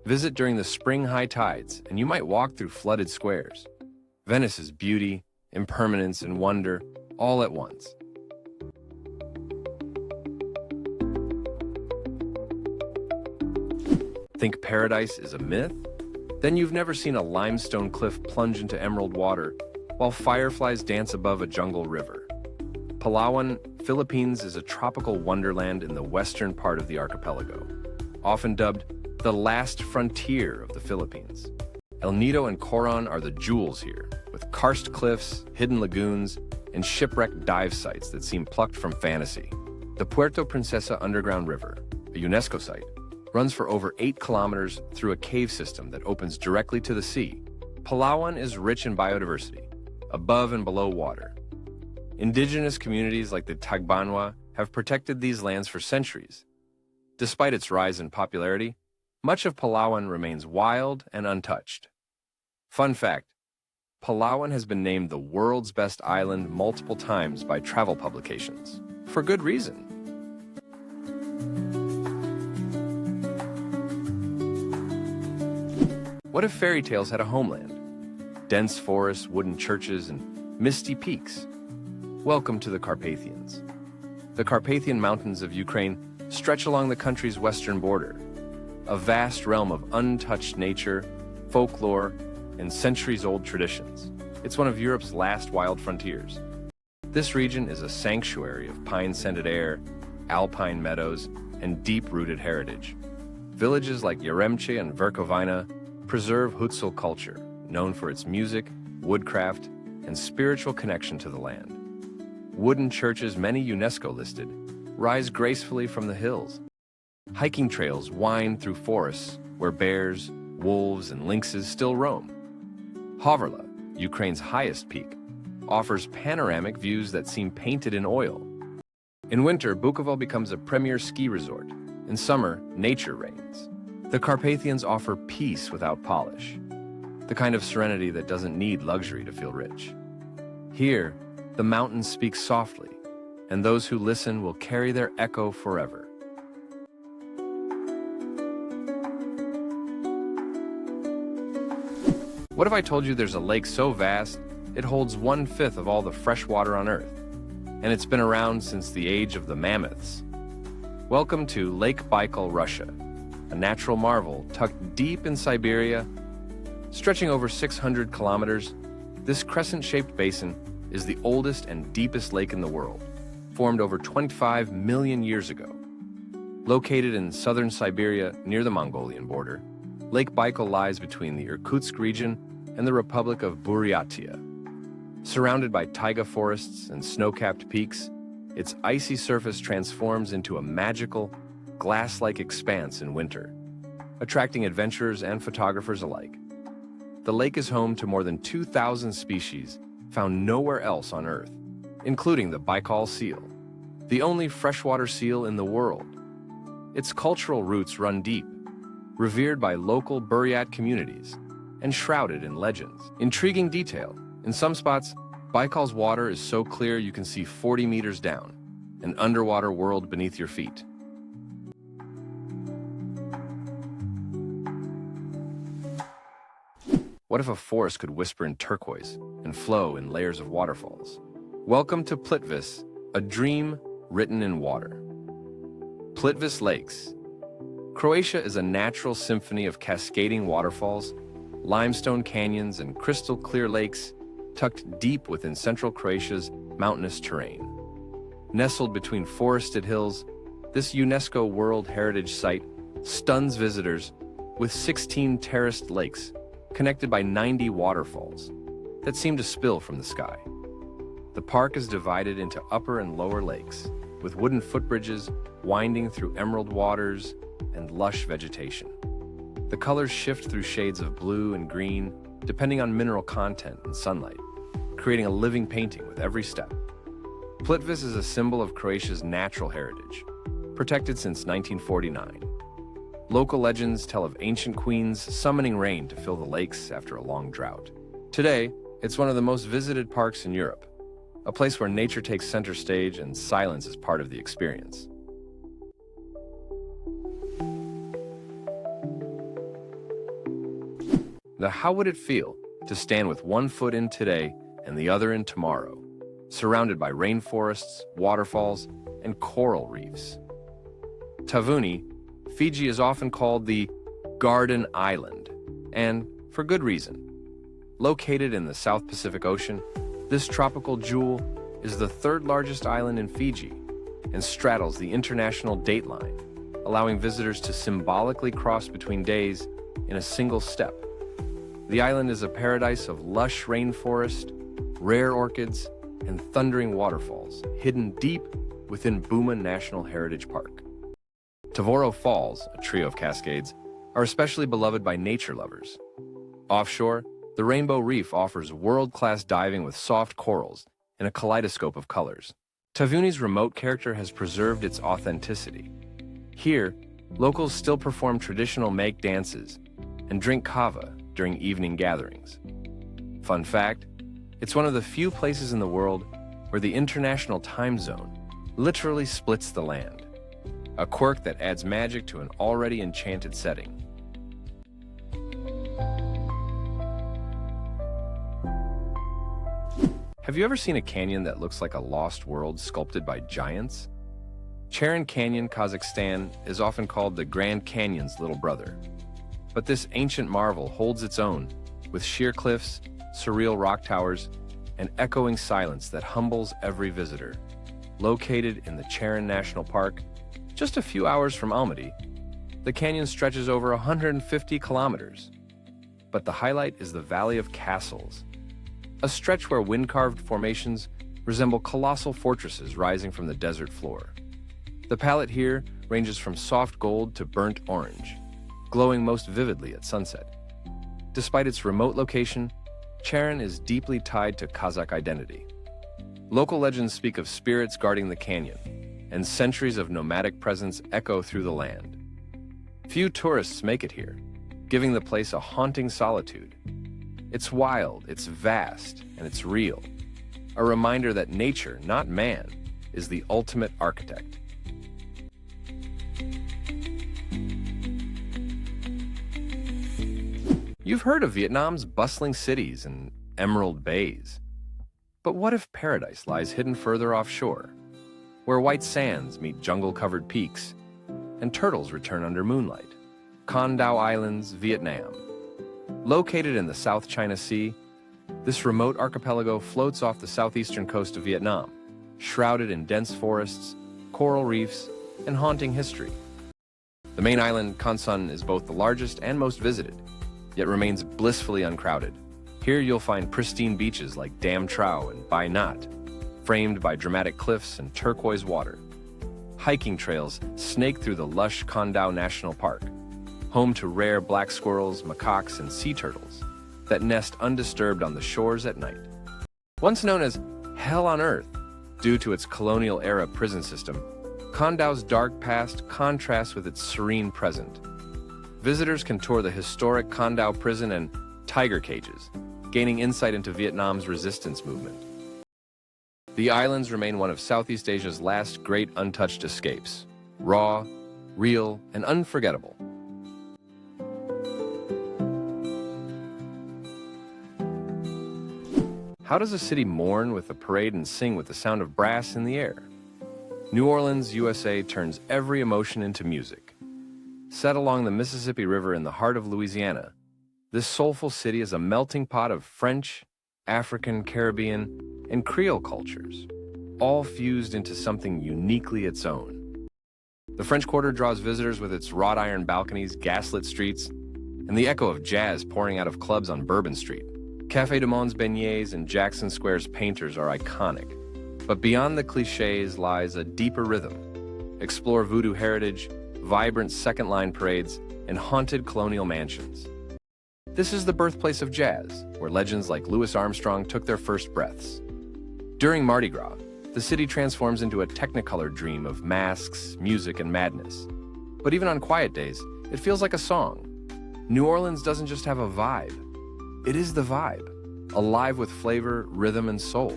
Visit during the spring high tides, and you might walk through flooded squares. Venice's beauty, impermanence, and wonder all at once. Think paradise is a myth? Then you've never seen a limestone cliff plunge into emerald water while fireflies dance above a jungle river. Palawan, Philippines is a tropical wonderland in the western part of the archipelago, often dubbed the last frontier of the Philippines. El Nido and Coron are the jewels here, with karst cliffs, hidden lagoons, and shipwrecked dive sites that seem plucked from fantasy. The Puerto Princesa Underground River, a UNESCO site, runs for over 8 kilometers through a cave system that opens directly to the sea. Palawan is rich in biodiversity, above and below water. Indigenous communities like the Tagbanwa have protected these lands for centuries. Despite its rise in popularity, much of Palawan remains wild and untouched. Fun fact, Palawan has been named the world's best island multiple times by travel publications, for good reason. What What if fairy tales had a homeland? Dense forests, wooden churches, and misty peaks. Welcome to the Carpathians. The Carpathian Mountains of Ukraine stretch along the country's western border, a vast realm of untouched nature, folklore, and centuries-old traditions. It's one of Europe's last wild frontiers. This region is a sanctuary of pine-scented air, alpine meadows, and deep-rooted heritage. Villages like Yaremche and Verkhovina preserve Hutzul culture, known for its music, woodcraft, and spiritual connection to the land. Wooden churches, many UNESCO listed, rise gracefully from the hills. Hiking trails wind through forests where bears, wolves, and lynxes still roam. Hoverla, Ukraine's highest peak, offers panoramic views that seem painted in oil. In winter, Bukovel becomes a premier ski resort. In summer, nature reigns. The Carpathians offer peace without polish, the kind of serenity that doesn't need luxury to feel rich. Here, the mountains speak softly, and those who listen will carry their echo forever. What if I told you there's a lake so vast, it holds 1/5 of all the fresh water on Earth, and it's been around since the age of the mammoths? Welcome to Lake Baikal, Russia, a natural marvel tucked deep in Siberia. Stretching over 600 kilometers, this crescent-shaped basin is the oldest and deepest lake in the world, formed over 25 million years ago. Located in southern Siberia near the Mongolian border, Lake Baikal lies between the Irkutsk region and the Republic of Buryatia. Surrounded by taiga forests and snow-capped peaks, its icy surface transforms into a magical, glass-like expanse in winter, attracting adventurers and photographers alike. The lake is home to more than 2,000 species found nowhere else on Earth, including the Baikal seal, the only freshwater seal in the world. Its cultural roots run deep, revered by local Buryat communities, and shrouded in legends. Intriguing detail, in some spots, Baikal's water is so clear you can see 40 meters down, an underwater world beneath your feet. What if a forest could whisper in turquoise and flow in layers of waterfalls? Welcome to Plitvice, a dream written in water. Plitvice Lakes. Croatia is a natural symphony of cascading waterfalls, limestone canyons, and crystal-clear lakes tucked deep within central Croatia's mountainous terrain. Nestled between forested hills, this UNESCO World Heritage Site stuns visitors with 16 terraced lakes connected by 90 waterfalls that seem to spill from the sky. The park is divided into upper and lower lakes, with wooden footbridges winding through emerald waters and lush vegetation. The colors shift through shades of blue and green, depending on mineral content and sunlight, creating a living painting with every step. Plitvice is a symbol of Croatia's natural heritage, protected since 1949. Local legends tell of ancient queens summoning rain to fill the lakes after a long drought. Today, it's one of the most visited parks in Europe, a place where nature takes center stage and silence is part of the experience. Now, how would it feel to stand with one foot in today and the other in tomorrow, surrounded by rainforests, waterfalls, and coral reefs? Tavuni, Fiji is often called the Garden Island, and for good reason. Located in the South Pacific Ocean, this tropical jewel is the third largest island in Fiji and straddles the international date line, allowing visitors to symbolically cross between days in a single step. The island is a paradise of lush rainforest, rare orchids, and thundering waterfalls hidden deep within Buma National Heritage Park. Tavoro Falls, a trio of cascades, are especially beloved by nature lovers. Offshore, the Rainbow Reef offers world-class diving with soft corals and a kaleidoscope of colors. Tavuni's remote character has preserved its authenticity. Here, locals still perform traditional make dances and drink kava during evening gatherings. Fun fact, it's one of the few places in the world where the international time zone literally splits the land, a quirk that adds magic to an already enchanted setting. Have you ever seen a canyon that looks like a lost world sculpted by giants? Charan Canyon, Kazakhstan, is often called the Grand Canyon's little brother. But this ancient marvel holds its own, with sheer cliffs, surreal rock towers, and echoing silence that humbles every visitor. Located in the Charan National Park, just a few hours from Almaty, the canyon stretches over 150 kilometers. But the highlight is the Valley of Castles, a stretch where wind-carved formations resemble colossal fortresses rising from the desert floor. The palette here ranges from soft gold to burnt orange, glowing most vividly at sunset. Despite its remote location, Charan is deeply tied to Kazakh identity. Local legends speak of spirits guarding the canyon, and centuries of nomadic presence echo through the land. Few tourists make it here, giving the place a haunting solitude. It's wild, it's vast, and it's real. A reminder that nature, not man, is the ultimate architect. You've heard of Vietnam's bustling cities and emerald bays. But what if paradise lies hidden further offshore, where white sands meet jungle-covered peaks, and turtles return under moonlight? Con Dao Islands, Vietnam. Located in the South China Sea, this remote archipelago floats off the southeastern coast of Vietnam, shrouded in dense forests, coral reefs, and haunting history. The main island, Con Son, is both the largest and most visited, yet remains blissfully uncrowded. Here you'll find pristine beaches like Dam Trao and Bai Nat, framed by dramatic cliffs and turquoise water. Hiking trails snake through the lush Con Dao National Park, home to rare black squirrels, macaques, and sea turtles that nest undisturbed on the shores at night. Once known as Hell on Earth due to its colonial-era prison system, Con Dao's dark past contrasts with its serene present. Visitors can tour the historic Con Dao prison and tiger cages, gaining insight into Vietnam's resistance movement. The islands remain one of Southeast Asia's last great untouched escapes, raw, real, and unforgettable. How does a city mourn with a parade and sing with the sound of brass in the air? New Orleans, USA turns every emotion into music. Set along the Mississippi River in the heart of Louisiana, this soulful city is a melting pot of French, African, Caribbean, and Creole cultures, all fused into something uniquely its own. The French Quarter draws visitors with its wrought iron balconies, gaslit streets, and the echo of jazz pouring out of clubs on Bourbon Street. Café du Monde's beignets and Jackson Square's painters are iconic. But beyond the cliches lies a deeper rhythm. Explore voodoo heritage, vibrant second-line parades, and haunted colonial mansions. This is the birthplace of jazz, where legends like Louis Armstrong took their first breaths. During Mardi Gras, the city transforms into a technicolor dream of masks, music, and madness. But even on quiet days, it feels like a song. New Orleans doesn't just have a vibe. It is the vibe, alive with flavor, rhythm, and soul.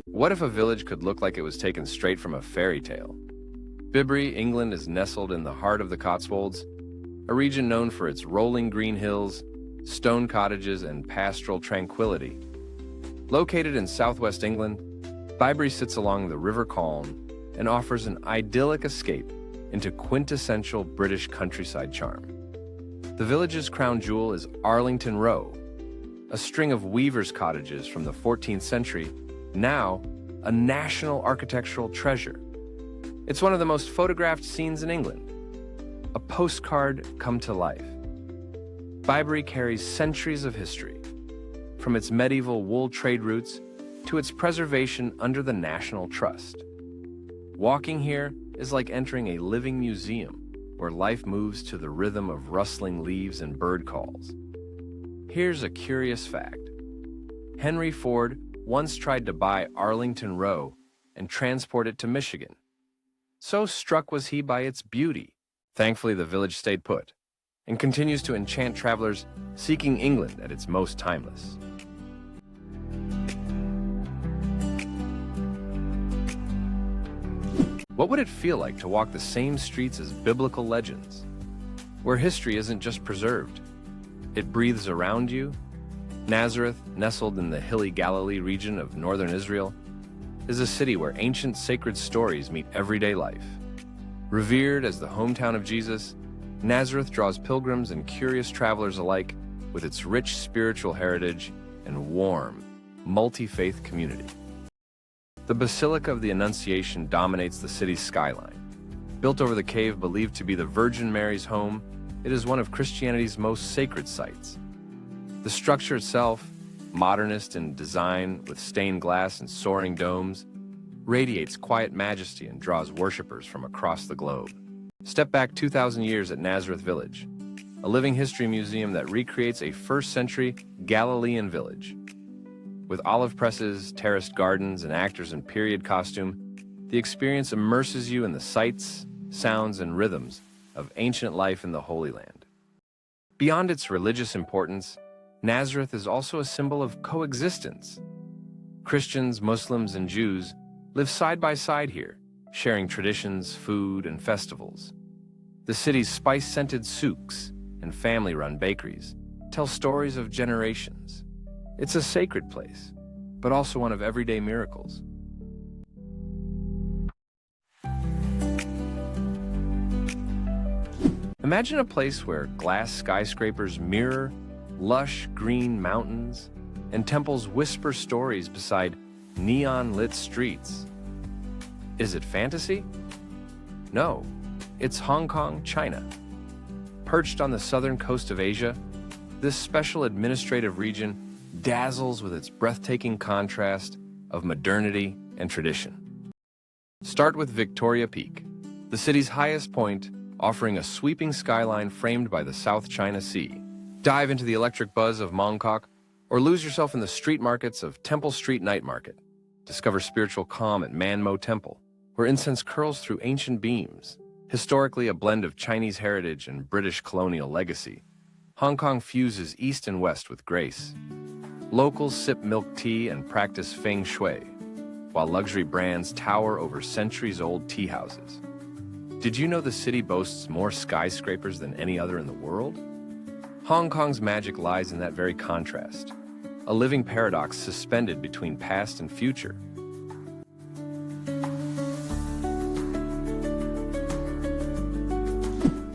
What if a village could look like it was taken straight from a fairy tale? Bibrey, England is nestled in the heart of the Cotswolds, a region known for its rolling green hills, stone cottages, and pastoral tranquility. Located in southwest England, Bibrey sits along the River Calne and offers an idyllic escape into quintessential British countryside charm. The village's crown jewel is Arlington Row, a string of weavers' cottages from the 14th century, now a national architectural treasure. It's one of the most photographed scenes in England, a postcard come to life. Bibrey carries centuries of history, from its medieval wool trade routes to its preservation under the National Trust. Walking here is like entering a living museum where life moves to the rhythm of rustling leaves and bird calls. Here's a curious fact. Henry Ford once tried to buy Arlington Row and transport it to Michigan. So struck was he by its beauty. Thankfully, the village stayed put and continues to enchant travelers seeking England at its most timeless. What would it feel like to walk the same streets as biblical legends? where history isn't just preserved, it breathes around you. Nazareth, nestled in the hilly Galilee region of northern Israel, is a city where ancient sacred stories meet everyday life. Revered as the hometown of Jesus, Nazareth draws pilgrims and curious travelers alike with its rich spiritual heritage and warm, multi-faith community. The Basilica of the Annunciation dominates the city's skyline. Built over the cave believed to be the Virgin Mary's home, it is one of Christianity's most sacred sites. The structure itself, modernist in design with stained glass and soaring domes, radiates quiet majesty and draws worshippers from across the globe. Step back 2,000 years at Nazareth Village, a living history museum that recreates a first-century Galilean village. With olive presses, terraced gardens, and actors in period costume, the experience immerses you in the sights, sounds, and rhythms of ancient life in the Holy Land. Beyond its religious importance, Nazareth is also a symbol of coexistence. Christians, Muslims, and Jews live side by side here, sharing traditions, food, and festivals. The city's spice-scented souks and family-run bakeries tell stories of generations. It's a sacred place, but also one of everyday miracles. Imagine a place where glass skyscrapers mirror lush green mountains and temples whisper stories beside neon-lit streets. Is it fantasy? No, it's Hong Kong, China. Perched on the southern coast of Asia, this special administrative region dazzles with its breathtaking contrast of modernity and tradition. Start with Victoria Peak, the city's highest point, offering a sweeping skyline framed by the South China Sea. Dive into the electric buzz of Mongkok, or lose yourself in the street markets of Temple Street Night Market. Discover spiritual calm at Man Mo Temple, where incense curls through ancient beams. Historically a blend of Chinese heritage and British colonial legacy, Hong Kong fuses East and West with grace. Locals sip milk tea and practice feng shui, while luxury brands tower over centuries-old tea houses. Did you know the city boasts more skyscrapers than any other in the world? Hong Kong's magic lies in that very contrast, a living paradox suspended between past and future.